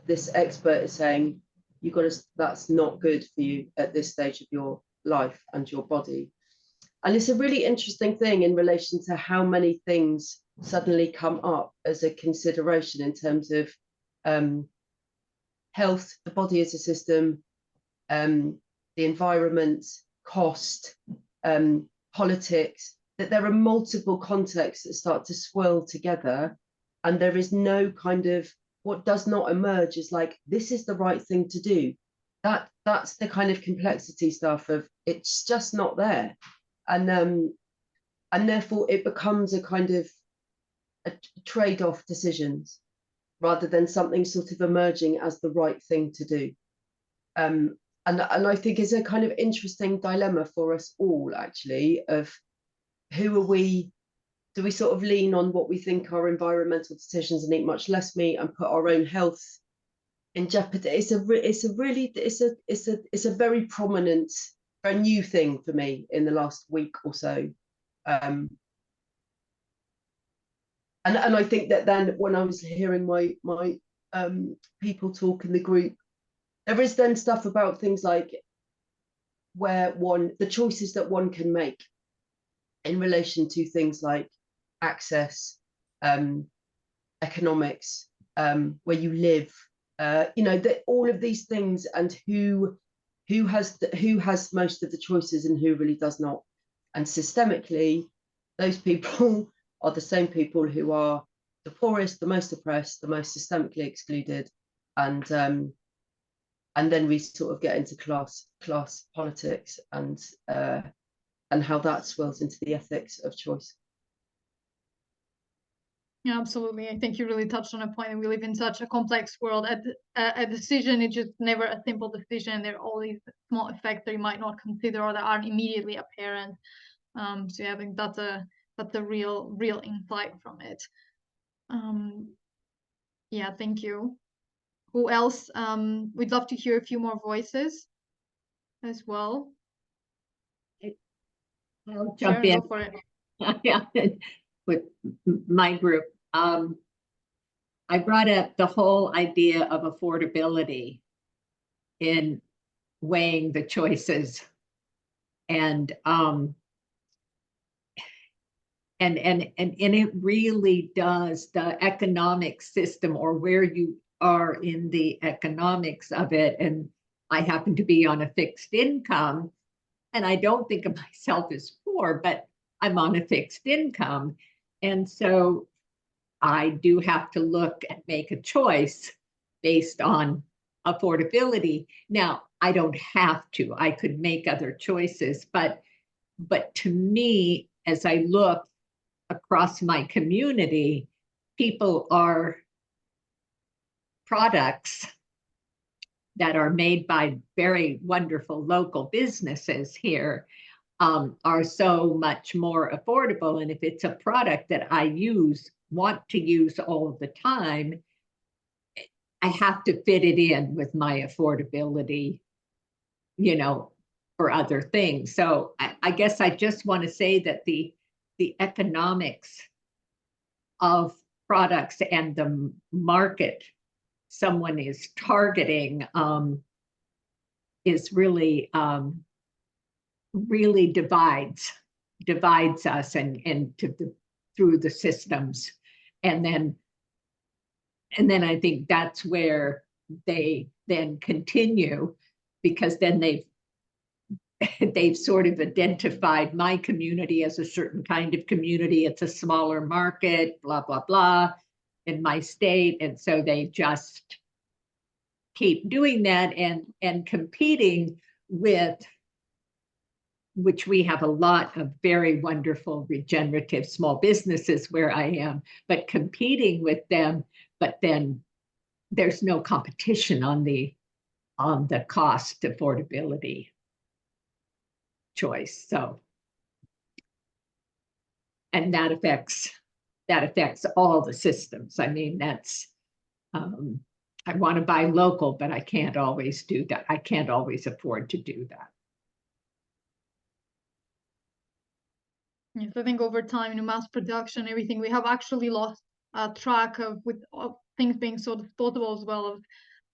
this expert is saying that's not good for you at this stage of your life and your body. And it's a really interesting thing in relation to how many things suddenly come up as a consideration in terms of health, the body as a system, the environment, cost, politics, that there are multiple contexts that start to swirl together, and there is no kind of, what does not emerge is like, this is the right thing to do. That's the kind of complexity stuff of, it's just not there. And therefore it becomes a kind of a trade-off decisions rather than something sort of emerging as the right thing to do. And I think it's a kind of interesting dilemma for us all, actually, of who are we? Do we sort of lean on what we think are environmental decisions and eat much less meat and put our own health in jeopardy? It's a very prominent, very new thing for me in the last week or so. And I think that then when I was hearing my people talk in the group, there is then stuff about things like the choices that one can make in relation to things like access, economics, where you live, that all of these things, and who has most of the choices and who really does not. And systemically, those people are the same people who are the poorest, the most oppressed, the most systemically excluded, and then we sort of get into class politics and how that swirls into the ethics of choice. Yeah, absolutely. I think you really touched on a point, and we live in such a complex world. A decision is just never a simple decision. There are all these small effects that you might not consider or that aren't immediately apparent. So yeah, I think that's a real insight from it. Yeah, thank you. Who else? We'd love to hear a few more voices as well. I'll jump Sharon, in. go for it. Yeah, with my group. I brought up the whole idea of affordability in weighing the choices, and it really does, the economic system, or where you are in the economics of it. And I happen to be on a fixed income, and I don't think of myself as poor, but I'm on a fixed income. And so I do have to look and make a choice based on affordability. Now, I don't have to. I could make other choices, but to me, as I look across my community, people are products that are made by very wonderful local businesses here are so much more affordable. And if it's a product that I want to use all the time, I have to fit it in with my affordability, for other things. So I guess I just want to say that the economics of products and the market someone is targeting is really really divides us and through the systems, and then I think that's where they then continue, because then they've sort of identified my community as a certain kind of community. It's a smaller market, blah, blah, blah, in my state. And so they just keep doing that and competing with, which we have a lot of very wonderful regenerative small businesses where I am, but competing with them, but then there's no competition on the cost affordability choice. So, and that affects all the systems. I mean, that's I want to buy local, but I can't always do that. I can't always afford to do that. Yes, I think over time, mass production, everything, we have actually lost track of, with things being so disposable as well, of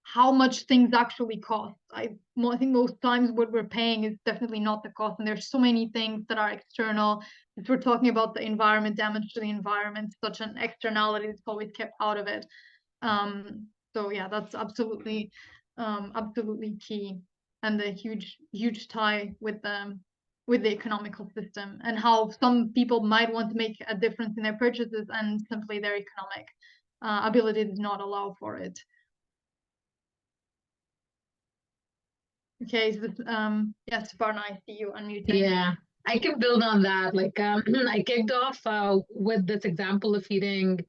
how much things actually cost. I think most times what we're paying is definitely not the cost, and there's so many things that are external. If we're talking about the environment, damage to the environment, such an externality that's always kept out of it. So yeah, that's absolutely key, and the huge tie with the economical system, and how some people might want to make a difference in their purchases, and simply their economic ability does not allow for it. Okay, so yes, Barna, I see you unmuting. Yeah, I can build on that. Like, I kicked off with this example of eating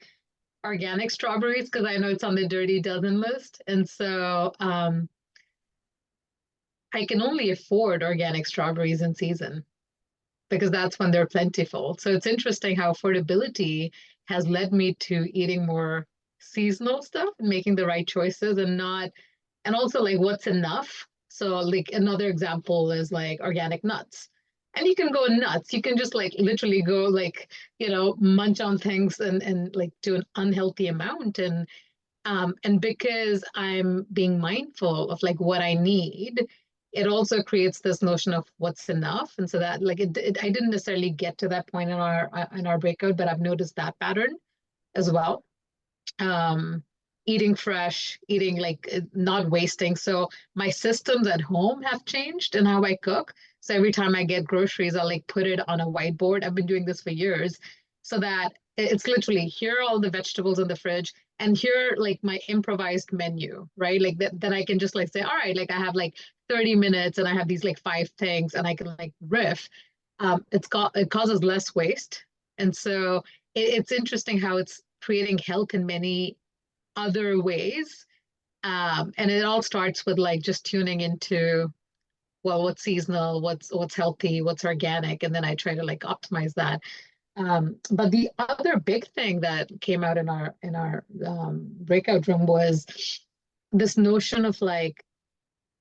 organic strawberries because I know it's on the Dirty Dozen list, and so I can only afford organic strawberries in season because that's when they're plentiful. So it's interesting how affordability has led me to eating more seasonal stuff and making the right choices, and also like what's enough. So like another example is like organic nuts. And you can go nuts. You can just like literally go like, munch on things and like do an unhealthy amount. And because I'm being mindful of like what I need, it also creates this notion of what's enough. And so that like I didn't necessarily get to that point in our breakout, but I've noticed that pattern as well. Eating fresh, eating like not wasting. So my systems at home have changed in how I cook. So every time I get groceries, I'll like put it on a whiteboard. I've been doing this for years, so that it's literally here are all the vegetables in the fridge, and here like my improvised menu, right? Like that, then I can just like say, all right, like I have like 30 minutes and I have these like 5 things, and I can like riff. It causes less waste. And so it's interesting how it's creating health in many other ways. And it all starts with like just tuning into, well, what's seasonal, what's healthy, what's organic, and then I try to like optimize that. But the other big thing that came out in our breakout room was this notion of like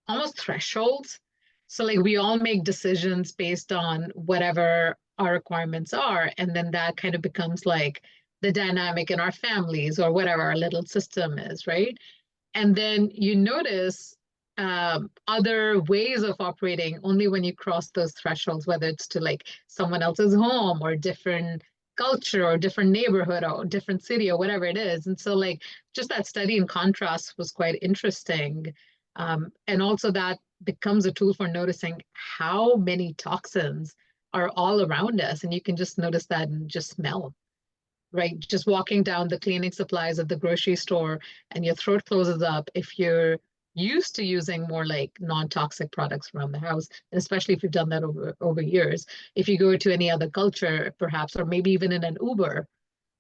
almost thresholds. So like we all make decisions based on whatever our requirements are, and then that kind of becomes like the dynamic in our families or whatever our little system is, right? And then you notice other ways of operating only when you cross those thresholds, whether it's to like someone else's home or different culture or different neighborhood or different city or whatever it is. And so like just that study in contrast was quite interesting. And also that becomes a tool for noticing how many toxins are all around us. And you can just notice that and just smell, right? Just walking down the cleaning supplies of the grocery store and your throat closes up if you're used to using more like non-toxic products around the house, and especially if you've done that over years. If you go to any other culture, perhaps, or maybe even in an Uber,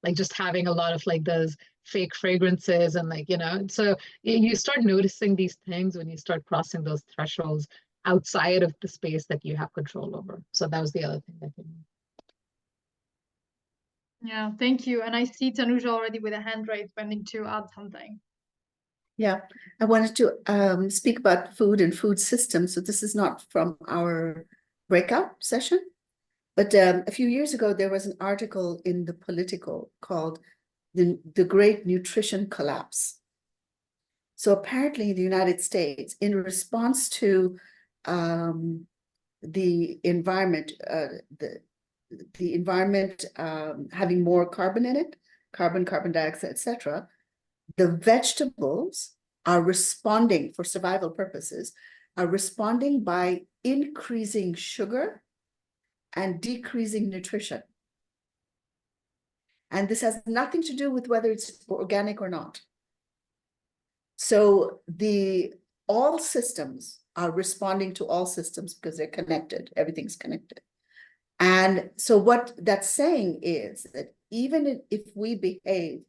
like just having a lot of like those fake fragrances and like, so you start noticing these things when you start crossing those thresholds outside of the space that you have control over. So that was the other thing that came in. Yeah, thank you. And I see Tanuja already with a hand raised, wanting to add something. Yeah, I wanted to speak about food and food systems. So this is not from our breakout session, but a few years ago, there was an article in the Political called the Great Nutrition Collapse. So apparently the United States, in response to the environment, the environment having more carbon in it, carbon dioxide, etc., the vegetables are responding for survival purposes, are responding by increasing sugar and decreasing nutrition. And this has nothing to do with whether it's organic or not. So all systems are responding to all systems because they're connected. Everything's connected. And so what that's saying is that even if we behave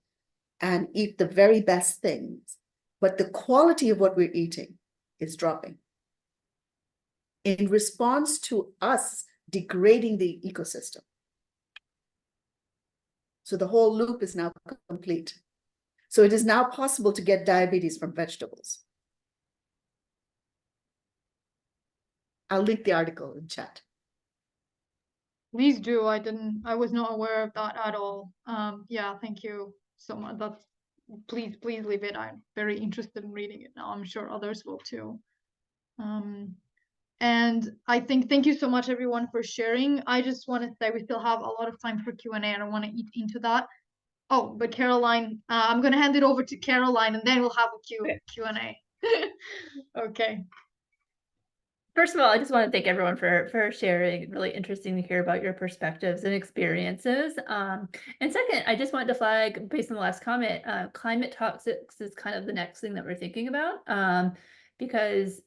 and eat the very best things, but the quality of what we're eating is dropping in response to us degrading the ecosystem. So the whole loop is now complete. So it is now possible to get diabetes from vegetables. I'll link the article in chat. Please do. I was not aware of that at all. Yeah, thank you so much. Please leave it. I'm very interested in reading it now. I'm sure others will too. And I think thank you so much everyone for sharing. I just want to say we still have a lot of time for Q&A. I don't want to eat into that. Oh, but Caroline, I'm going to hand it over to Caroline and then we'll have a Q&A. Okay. First of all, I just want to thank everyone for sharing. Really interesting to hear about your perspectives and experiences. And second, I just wanted to flag, based on the last comment, climate toxics is kind of the next thing that we're thinking about. Because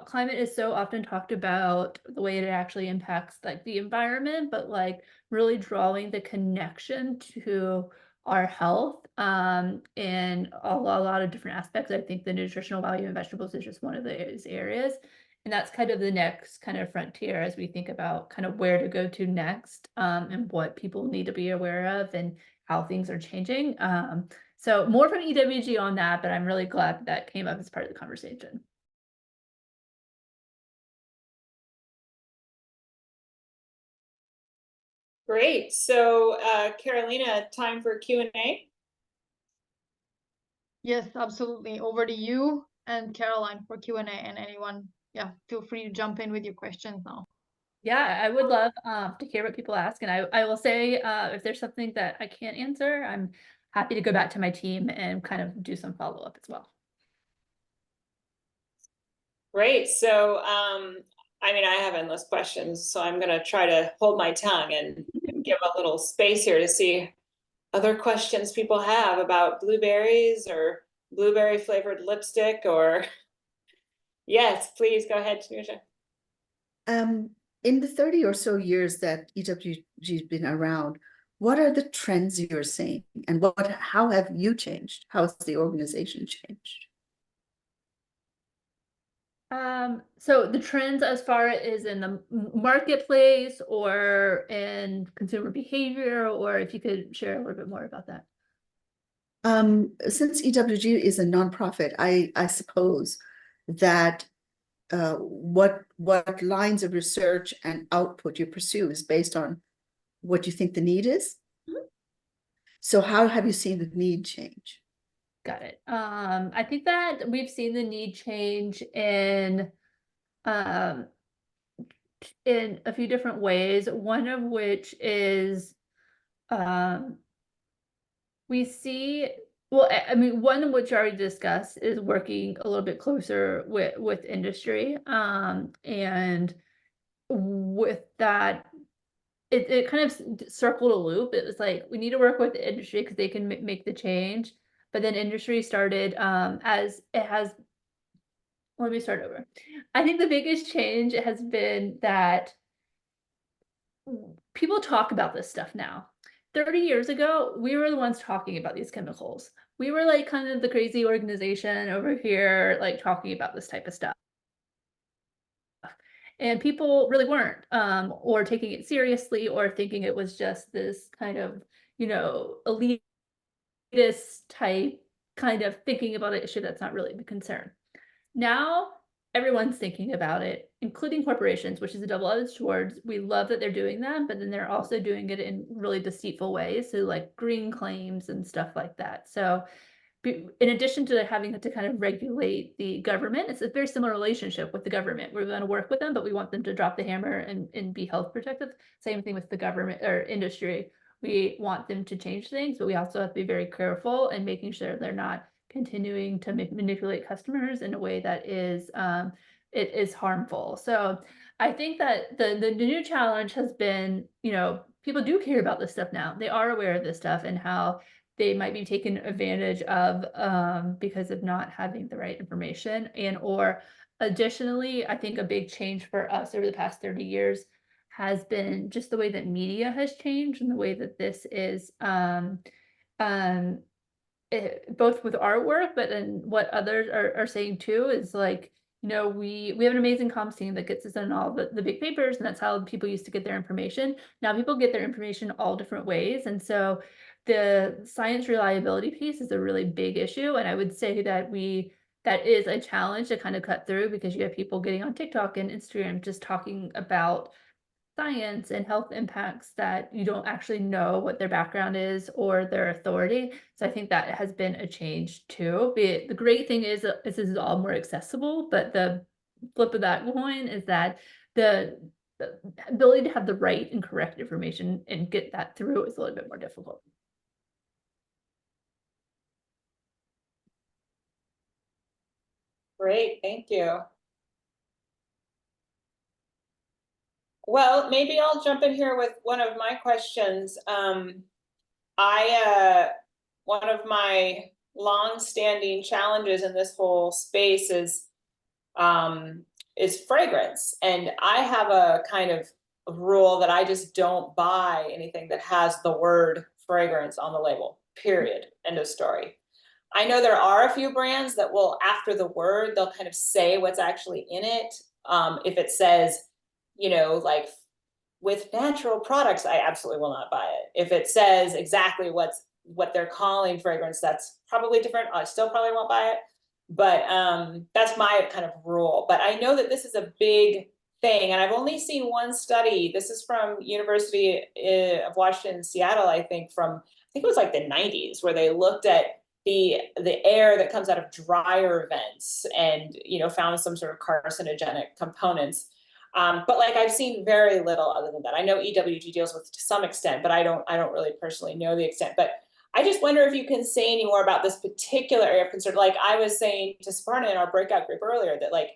climate is so often talked about the way it actually impacts like the environment, but like really drawing the connection to our health in a lot of different aspects. I think the nutritional value in vegetables is just one of those areas. And that's kind of the next kind of frontier as we think about kind of where to go to next and what people need to be aware of and how things are changing. So more from EWG on that, but I'm really glad that came up as part of the conversation. Great. So Carolina, time for Q&A. Yes, absolutely. Over to you and Caroline for Q&A, and anyone, yeah, feel free to jump in with your questions now. Yeah, I would love to hear what people ask. And I will say if there's something that I can't answer, I'm happy to go back to my team and kind of do some follow-up as well. Great. So, I mean, I have endless questions, so I'm going to try to hold my tongue and give a little space here to see other questions people have about blueberries or blueberry flavored lipstick or yes, please go ahead, Tanuja. In the 30 or so years that EWG has been around, what are the trends you're seeing, and how have you changed? How has the organization changed? So the trends as far as in the marketplace or in consumer behavior, or if you could share a little bit more about that. Since EWG is a nonprofit, I suppose that what lines of research and output you pursue is based on what you think the need is. Mm-hmm. So how have you seen the need change? Got it. I think that we've seen the need change in a few different ways. One of which is we see, well, I mean, one of which I already discussed is working a little bit closer with industry. And with that, it kind of circled a loop. It was like, we need to work with the industry because they can make the change. But then industry started as it has. Let me start over. I think the biggest change has been that people talk about this stuff now. 30 years ago, we were the ones talking about these chemicals. We were like kind of the crazy organization over here, like talking about this type of stuff. And people really weren't, or taking it seriously, or thinking it was just this kind of, elitist type kind of thinking about an issue that's not really the concern. Now everyone's thinking about it, including corporations, which is a double-edged sword. We love that they're doing that, but then they're also doing it in really deceitful ways, so like green claims and stuff like that. So in addition to having to kind of regulate the government, it's a very similar relationship with the government. We're going to work with them, but we want them to drop the hammer and be health protective. Same thing with the government or industry. We want them to change things, but we also have to be very careful and making sure they're not continuing to manipulate customers in a way that is it is harmful. So I think that the new challenge has been, people do care about this stuff now. They are aware of this stuff and how they might be taken advantage of because of not having the right information. And or additionally, I think a big change for us over the past 30 years has been just the way that media has changed and the way that this is both with our work, but then what others are saying too is like, we have an amazing comms team that gets us in all the big papers, and that's how people used to get their information. Now people get their information all different ways. And so the science reliability piece is a really big issue. And I would say that that is a challenge to kind of cut through, because you have people getting on TikTok and Instagram just talking about science and health impacts that you don't actually know what their background is or their authority. So I think that has been a change too. The great thing is this is all more accessible, but the flip of that coin is that the ability to have the right and correct information and get that through is a little bit more difficult. Great, thank you. Well, maybe I'll jump in here with one of my questions. One of my long-standing challenges in this whole space is fragrance. And I have a kind of rule that I just don't buy anything that has the word fragrance on the label, period, end of story. I know there are a few brands that will, after the word, they'll kind of say what's actually in it. If it says, like with natural products, I absolutely will not buy it. If it says exactly what they're calling fragrance, that's probably different. I still probably won't buy it. But that's my kind of rule. But I know that this is a big thing, and I've only seen one study. This is from University of Washington, Seattle, I think it was like the 90s, where they looked at the air that comes out of dryer vents and found some sort of carcinogenic components. But like I've seen very little other than that. I know EWG deals with to some extent, but I don't really personally know the extent. But I just wonder if you can say any more about this particular area of concern. Like I was saying to Sparna in our breakout group earlier, that like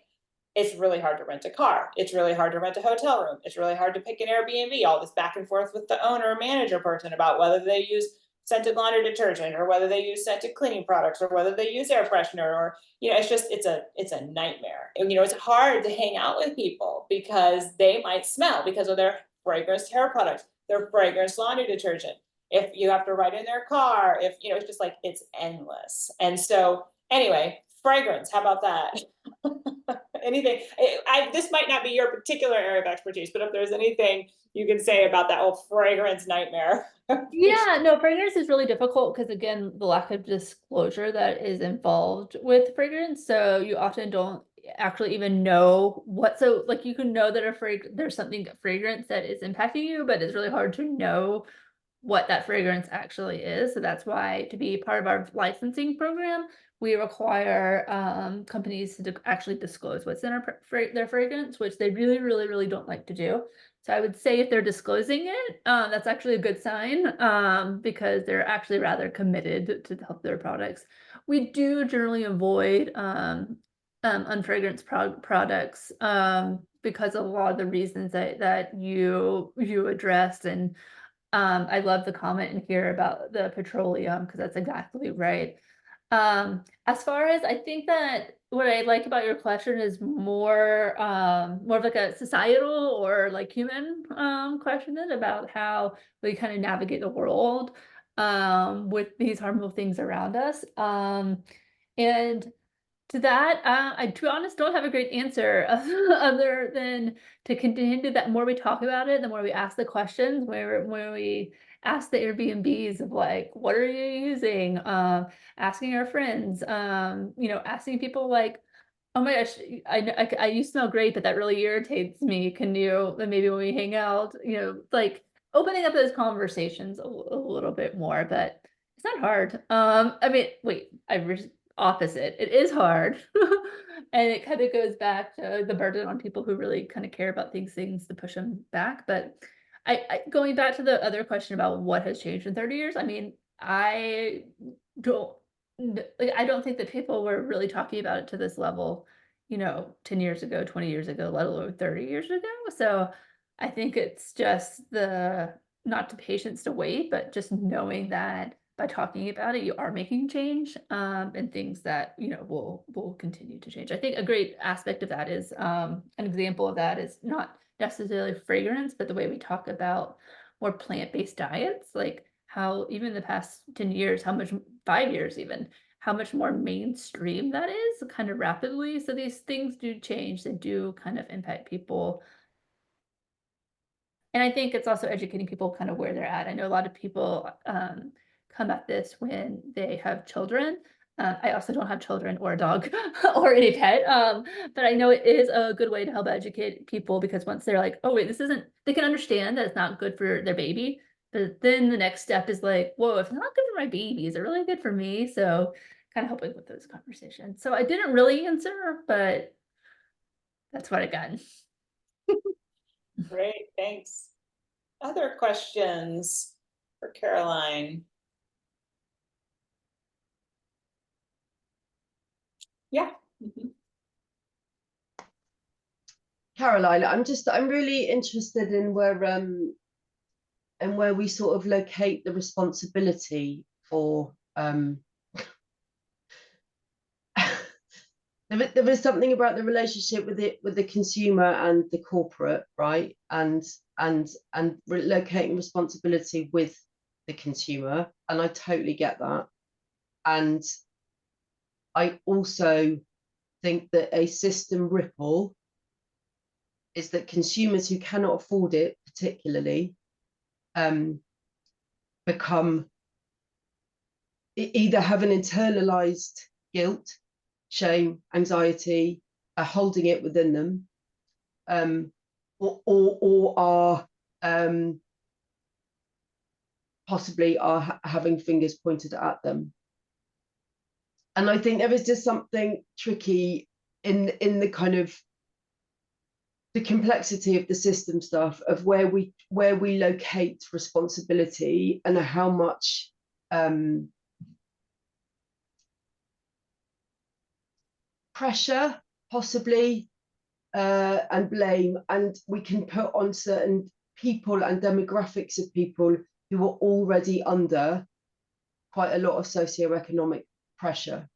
it's really hard to rent a car. It's really hard to rent a hotel room. It's really hard to pick an Airbnb. All this back and forth with the owner or manager person about whether they use scented laundry detergent or whether they use scented cleaning products or whether they use air freshener, or it's a nightmare. And it's hard to hang out with people because they might smell because of their fragrance hair products, their fragrance laundry detergent. If you have to ride in their car, if it's just like it's endless. And so anyway, fragrance, how about that? Anything, this might not be your particular area of expertise, but if there's anything you can say about that whole fragrance nightmare. Yeah, no, fragrance is really difficult because, again, the lack of disclosure that is involved with fragrance. So you often don't actually even know so like you can know that there's something fragrance that is impacting you, but it's really hard to know what that fragrance actually is. So that's why, to be part of our licensing program, we require companies to actually disclose what's in their fragrance, which they really, really, really don't like to do. So I would say if they're disclosing it, that's actually a good sign, because they're actually rather committed to help their products. We do generally avoid unfragranced products because of a lot of the reasons that you addressed. And I love the comment in here about the petroleum, because that's exactly right. As far as I think that what I like about your question is more more of like a societal or like human question about how we kind of navigate the world with these harmful things around us. And to that, I, to be honest, don't have a great answer other than to continue that. More we talk about it, the more we ask the questions, where we ask the Airbnbs of like, what are you using? Asking our friends, you know, asking people like, oh my gosh, you smell great, but that really irritates me. Can you, then maybe when we hang out, you know, like opening up those conversations a little bit more, but it's not hard. I mean, wait, opposite. It is hard. And it kind of goes back to the burden on people who really kind of care about these things to push them back. But going back to the other question about what has changed in 30 years, I mean, I don't like, I don't think that people were really talking about it to this level, you know, 10 years ago, 20 years ago, let alone 30 years ago. So I think it's just the not to patience to wait, but just knowing that by talking about it, you are making change, and things that, you know, will continue to change. I think a great aspect of that is an example of that is not necessarily fragrance, but the way we talk about more plant-based diets, like how even in the past 10 years, how much 5 years even, how much more mainstream that is kind of rapidly. So these things do change, they do kind of impact people. And I think it's also educating people kind of where they're at. I know a lot of people come at this when they have children. I also don't have children or a dog or any pet, but I know it is a good way to help educate people, because once they're like, oh wait, this isn't, they can understand that it's not good for their baby. But then the next step is like, whoa, if it's not good for my baby, is it really good for me? So kind of helping with those conversations. So I didn't really answer, but that's what I got. Great, thanks. Other questions for Caroline? Yeah. Caroline, I'm really interested in where we sort of locate the responsibility for there was something about the relationship with the consumer and the corporate, right? And locating responsibility with the consumer, and I totally get that. And I also think that a system ripple is that consumers who cannot afford it particularly become either have an internalized guilt, shame, anxiety, holding it within them, or are possibly are having fingers pointed at them. And I think there is just something tricky in the kind of the complexity of the system stuff of where we locate responsibility and how much pressure possibly and blame, and we can put on certain people and demographics of people who are already under quite a lot of socioeconomic pressure.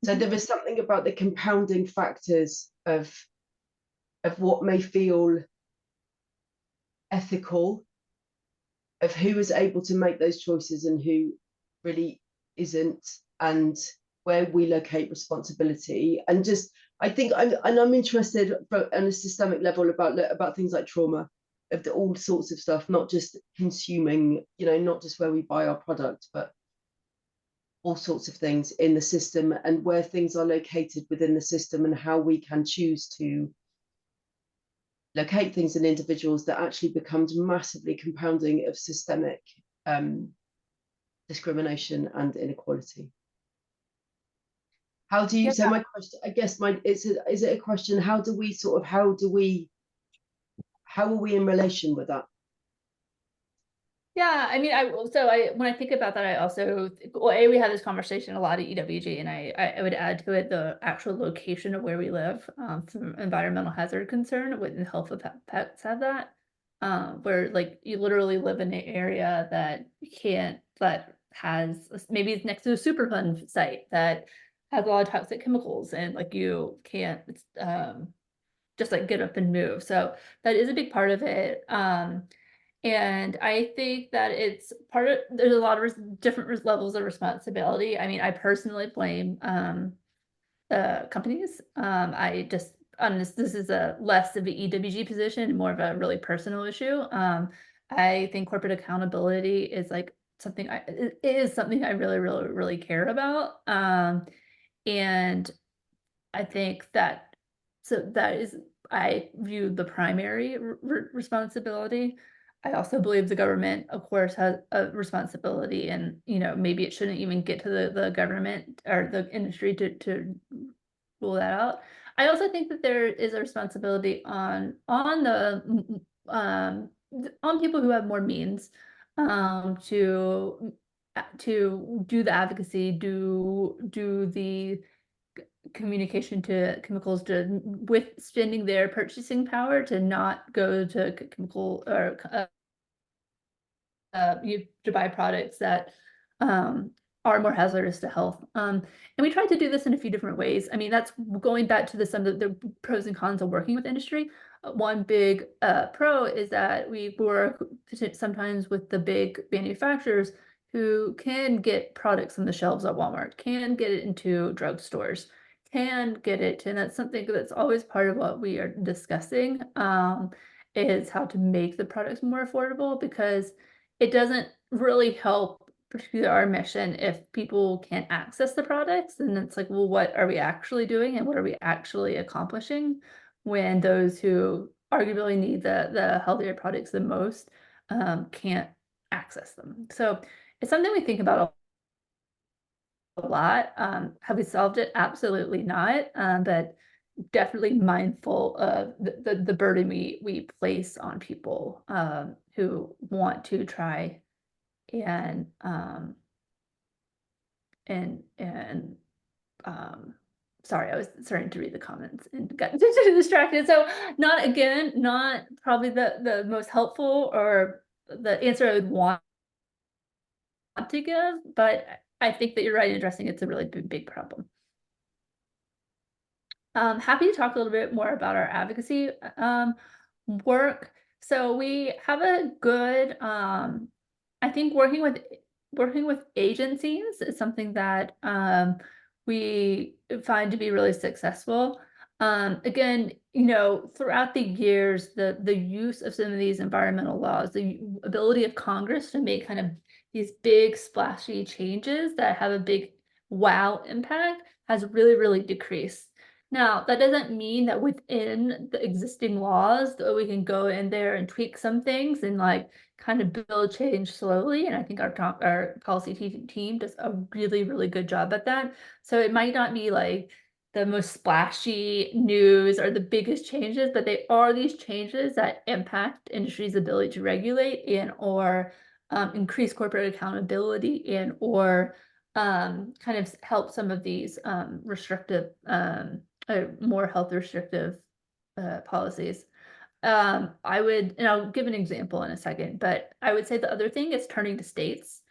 So there is something about the compounding factors of what may feel ethical, of who is able to make those choices and who really isn't, and where we locate responsibility. And just, I think I'm interested on a systemic level about things like trauma, of all sorts of stuff, not just consuming, you know, not just where we buy our product, but all sorts of things in the system, and where things are located within the system, and how we can choose to locate things in individuals that actually becomes massively compounding of systemic discrimination and inequality. How do you, so my question, I guess is it a question, how are we in relation with that? Yeah, I mean, when I think about that, I also, well, we had this conversation a lot at EWG, and I would add to it the actual location of where we live, from environmental hazard concern. With the health of pets have that, where like you literally live in an area that has, maybe it's next to a Superfund site that has a lot of toxic chemicals, and like you can't just like get up and move. So that is a big part of it. And I think that it's part of, there's a lot of different levels of responsibility. I mean, I personally blame companies. I just, this is a less of an EWG position, more of a really personal issue. I think corporate accountability is like something it is something I really, really, really care about. And I think that, so that is, I view the primary responsibility. I also believe the government, of course, has a responsibility, and maybe it shouldn't even get to the government or the industry to rule that out. I also think that there is a responsibility on the on people who have more means to do the advocacy, do the communication to chemicals, to with spending their purchasing power to not go to chemical or you to buy products that are more hazardous to health. And we tried to do this in a few different ways. I mean, that's going back to some of the pros and cons of working with industry. One big pro is that we work sometimes with the big manufacturers who can get products on the shelves at Walmart, can get it into drugstores, can get it, and that's something that's always part of what we are discussing, is how to make the products more affordable, because it doesn't really help, particularly our mission, if people can't access the products. And it's like, well, what are we actually doing, and what are we actually accomplishing when those who arguably need the healthier products the most can't access them? So it's something we think about a lot. Have we solved it? Absolutely not. But definitely mindful of the burden we place on people who want to try and sorry, I was starting to read the comments and got distracted. So not probably the most helpful or the answer I would want to give, but I think that you're right in addressing it's a really big problem. Happy to talk a little bit more about our advocacy work. So we have a good, I think working with agencies is something that we find to be really successful. Again, throughout the years, the use of some of these environmental laws, the ability of Congress to make kind of these big splashy changes that have a big wow impact has really, really decreased. Now, that doesn't mean that within the existing laws that we can go in there and tweak some things and like kind of build change slowly. And I think our policy team does a really, really good job at that. So it might not be like the most splashy news or the biggest changes, but they are these changes that impact industry's ability to regulate and or increase corporate accountability and or kind of help some of these restrictive more health restrictive policies. I would, and I'll give an example in a second, but I would say the other thing is turning to states.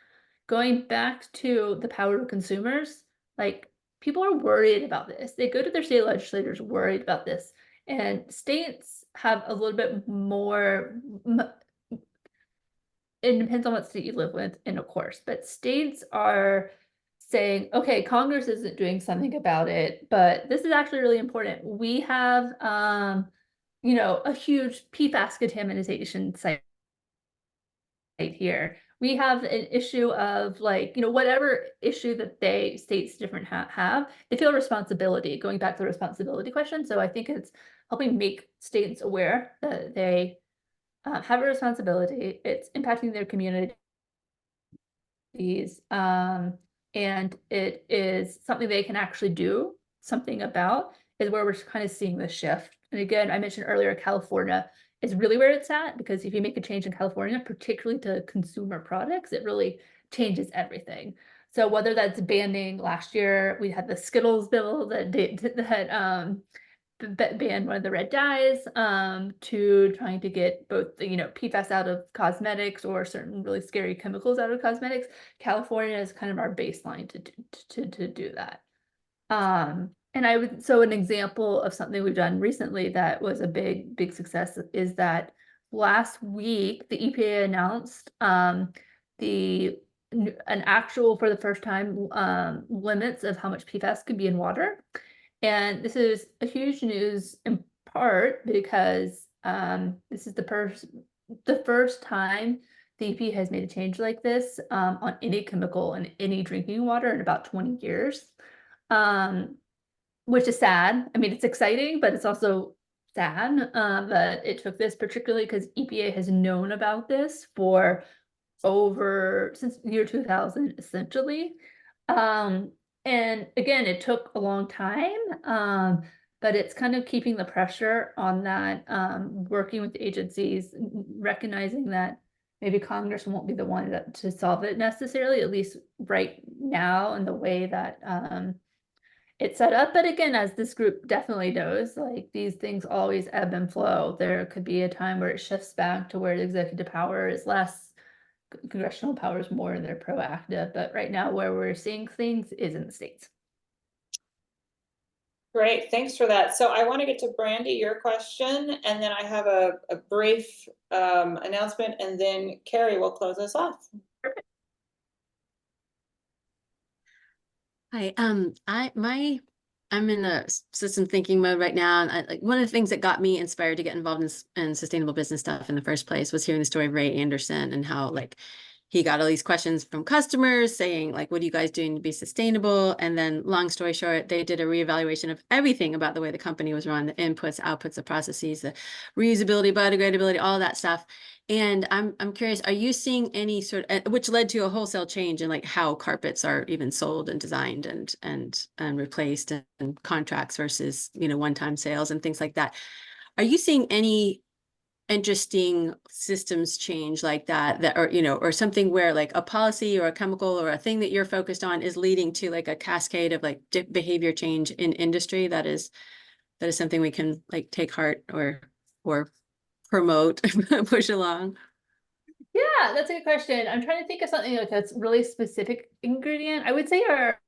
Going back to the power of consumers, like people are worried about this. They go to their state legislators worried about this. And states have a little bit more, it depends on what state you live with, and of course, but states are saying, okay, Congress isn't doing something about it, but this is actually really important. We have, a huge PFAS contamination site here. We have an issue of like, whatever issue that states different have, they feel responsibility, going back to the responsibility question. So I think it's helping make states aware that they have a responsibility. It's impacting their communities. And it is something they can actually do something about, is where we're kind of seeing the shift. And again, I mentioned earlier, California is really where it's at, because if you make a change in California, particularly to consumer products, it really changes everything. So whether that's banning, last year, we had the Skittles bill that ban one of the red dyes, to trying to get both the PFAS out of cosmetics or certain really scary chemicals out of cosmetics. California is kind of our baseline to do that. And so an example of something we've done recently that was a big success is that last week, the EPA announced an actual, for the first time, limits of how much PFAS could be in water. And this is a huge news in part because this is the first time the EPA has made a change like this on any chemical in any drinking water in about 20 years. Which is sad. I mean, it's exciting, but it's also sad that it took this, particularly because EPA has known about this for since the year 2000, essentially. And again, it took a long time, but it's kind of keeping the pressure on that, working with agencies, recognizing that maybe Congress won't be the one to solve it necessarily, at least right now, in the way that it's set up. But again, as this group definitely knows, like these things always ebb and flow. There could be a time where it shifts back to where the executive power is less, congressional power is more, and they're proactive. But right now, where we're seeing things is in the states. Great, thanks for that. So I want to get to Brandy, your question, and then I have a brief announcement, and then Carrie will close us off. Hi, I'm in a system thinking mode right now, and like one of the things that got me inspired to get involved in sustainable business stuff in the first place was hearing the story of Ray Anderson and how like he got all these questions from customers saying like, what are you guys doing to be sustainable? And then long story short, they did a reevaluation of everything about the way the company was run, the inputs, outputs, the processes, the reusability, biodegradability, all that stuff. And I'm curious, are you seeing any sort of, which led to a wholesale change in like how carpets are even sold and designed and replaced and contracts versus, you know, one-time sales and things like that. Are you seeing any interesting systems change like that or, you know, or something where like a policy or a chemical or a thing that you're focused on is leading to like a cascade of like behavior change in industry that is something we can like take heart or promote, push along? Yeah, that's a good question. I'm trying to think of something like that's really specific ingredient. I would say our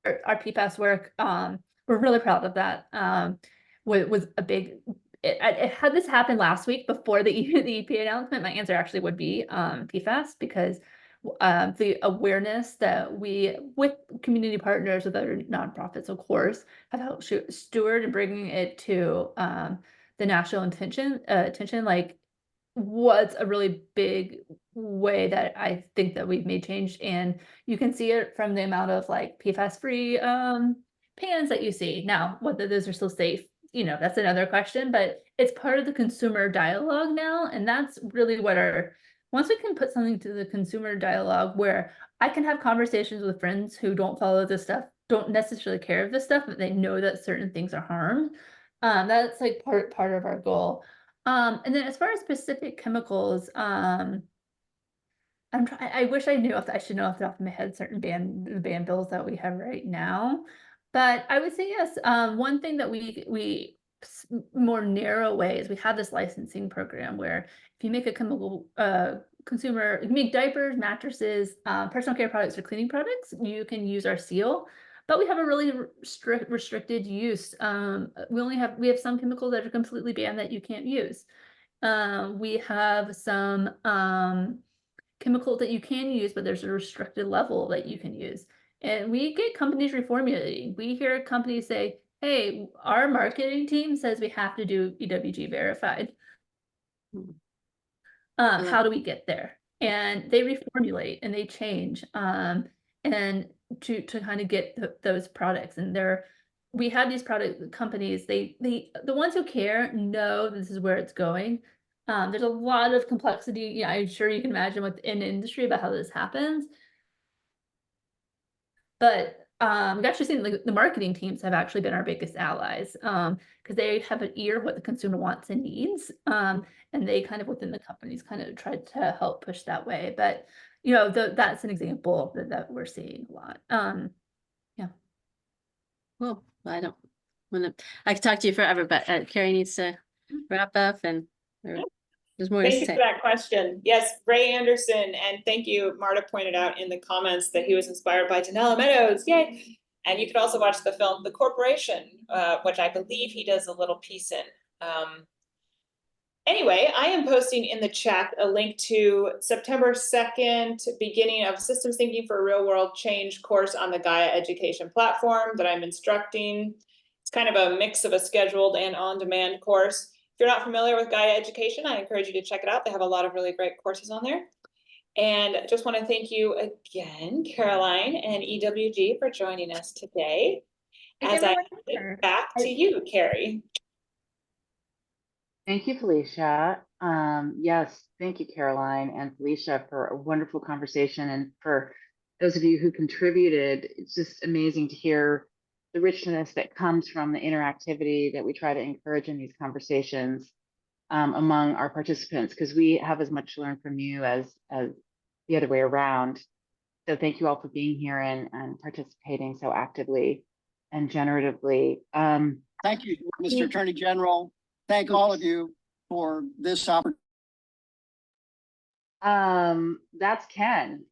PFAS work, we're really proud of that. Was a big, had this happened last week before the EPA announcement, my answer actually would be PFAS, because the awareness that we, with community partners, with other nonprofits, of course, have helped steward and bringing it to the national attention, like was a really big way that I think that we've made change. And you can see it from the amount of like PFAS free pans that you see. Now, whether those are still safe, you know, that's another question, but it's part of the consumer dialogue now. And that's really what once we can put something to the consumer dialogue where I can have conversations with friends who don't follow this stuff, don't necessarily care of this stuff, but they know that certain things are harm. That's like part of our goal. And then as far as specific chemicals, I wish I knew, I should know off the top of my head certain ban bills that we have right now. But I would say yes. One thing that we more narrow ways, we have this licensing program where if you make a chemical consumer, you make diapers, mattresses, personal care products, or cleaning products, you can use our seal. But we have a really restricted use. We have some chemicals that are completely banned that you can't use. We have some chemicals that you can use, but there's a restricted level that you can use. And we get companies reformulating. We hear companies say, hey, our marketing team says we have to do EWG verified. How do we get there? And they reformulate and they change. And to kind of get those products, and we have these product companies, the ones who care know this is where it's going. There's a lot of complexity, yeah, I'm sure you can imagine within the industry about how this happens. But we've actually seen the marketing teams have actually been our biggest allies, because they have an ear of what the consumer wants and needs, and they kind of within the companies kind of tried to help push that way. But you know, that's an example that we're seeing a lot. Yeah. Well, I don't want to. I could talk to you forever, but Carrie needs to wrap up, and there's more to Thank you say. for that question. Yes, Ray Anderson, and thank you. Marta pointed out in the comments that he was inspired by Danella Meadows. Yay! And you could also watch the film The Corporation, which I believe he does a little piece in. Anyway, I am posting in the chat a link to September 2nd, beginning of Systems Thinking for Real World Change course on the Gaia Education platform that I'm instructing. It's kind of a mix of a scheduled and on-demand course. If you're not familiar with Gaia Education, I encourage you to check it out. They have a lot of really great courses on there. And I just want to thank you again, Caroline and EWG, for joining us today. As I hand it back to you, Carrie. Thank you, Felicia. Yes, thank you, Caroline and Felicia, for a wonderful conversation. And for those of you who contributed, it's just amazing to hear the richness that comes from the interactivity that we try to encourage in these conversations among our participants, because we have as much to learn from you as the other way around. So thank you all for being here and participating so actively and generatively. Thank you, Mr. Attorney General. Thank all of you for this opportunity. That's Ken.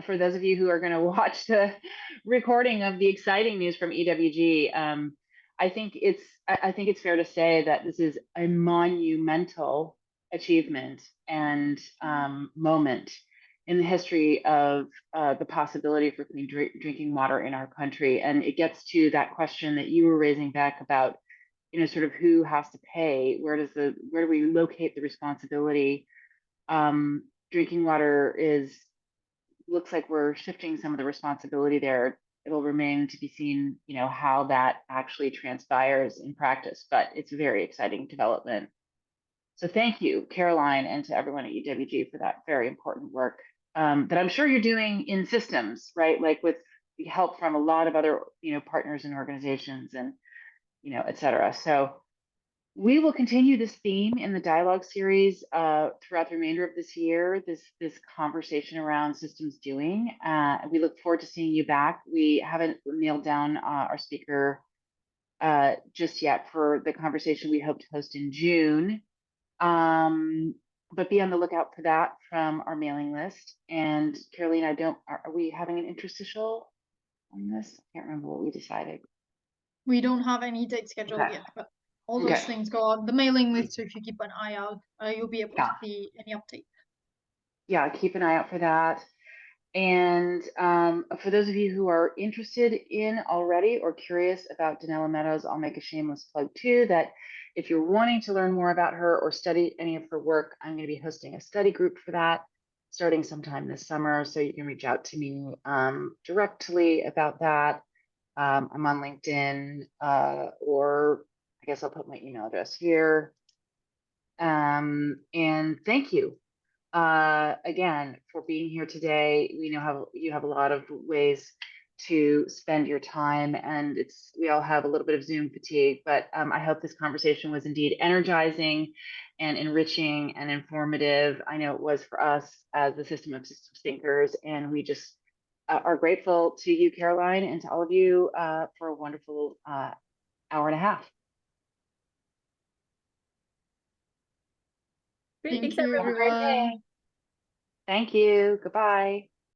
For those of you who are going to watch the recording of the exciting news from EWG, I think it's fair to say that this is a monumental achievement and moment in the history of the possibility for clean drinking water in our country. And it gets to that question that you were raising, Beck, about, you know, sort of who has to pay, where do we locate the responsibility? Drinking water looks like we're shifting some of the responsibility there. It'll remain to be seen, you know, how that actually transpires in practice, but it's a very exciting development. So thank you, Caroline, and to everyone at EWG for that very important work that I'm sure you're doing in systems, right? Like with the help from a lot of other, you know, partners and organizations and, you know, et cetera. So we will continue this theme in the dialogue series throughout the remainder of this year, this conversation around systems doing. We look forward to seeing you back. We haven't nailed down our speaker just yet for the conversation we hope to host in June. But be on the lookout for that from our mailing list. And Caroline, are we having an interstitial on this? I can't remember what we decided. We don't have any date scheduled yet, but all those things go on the mailing list. So if you keep an eye out, you'll be able to see any update. Yeah, keep an eye out for that. And for those of you who are interested in already or curious about Danella Meadows, I'll make a shameless plug too, that if you're wanting to learn more about her or study any of her work, I'm going to be hosting a study group for that starting sometime this summer. So you can reach out to me directly about that. I'm on LinkedIn, or I guess I'll put my email address here. And thank you again for being here today. We know how you have a lot of ways to spend your time, and we all have a little bit of Zoom fatigue, but I hope this conversation was indeed energizing and enriching and informative. I know it was for us as the system of systems thinkers, and we just are grateful to you, Caroline, and to all of you for a wonderful hour and a half. Great, Thank thanks you, everyone. everyone. Thank you. Goodbye.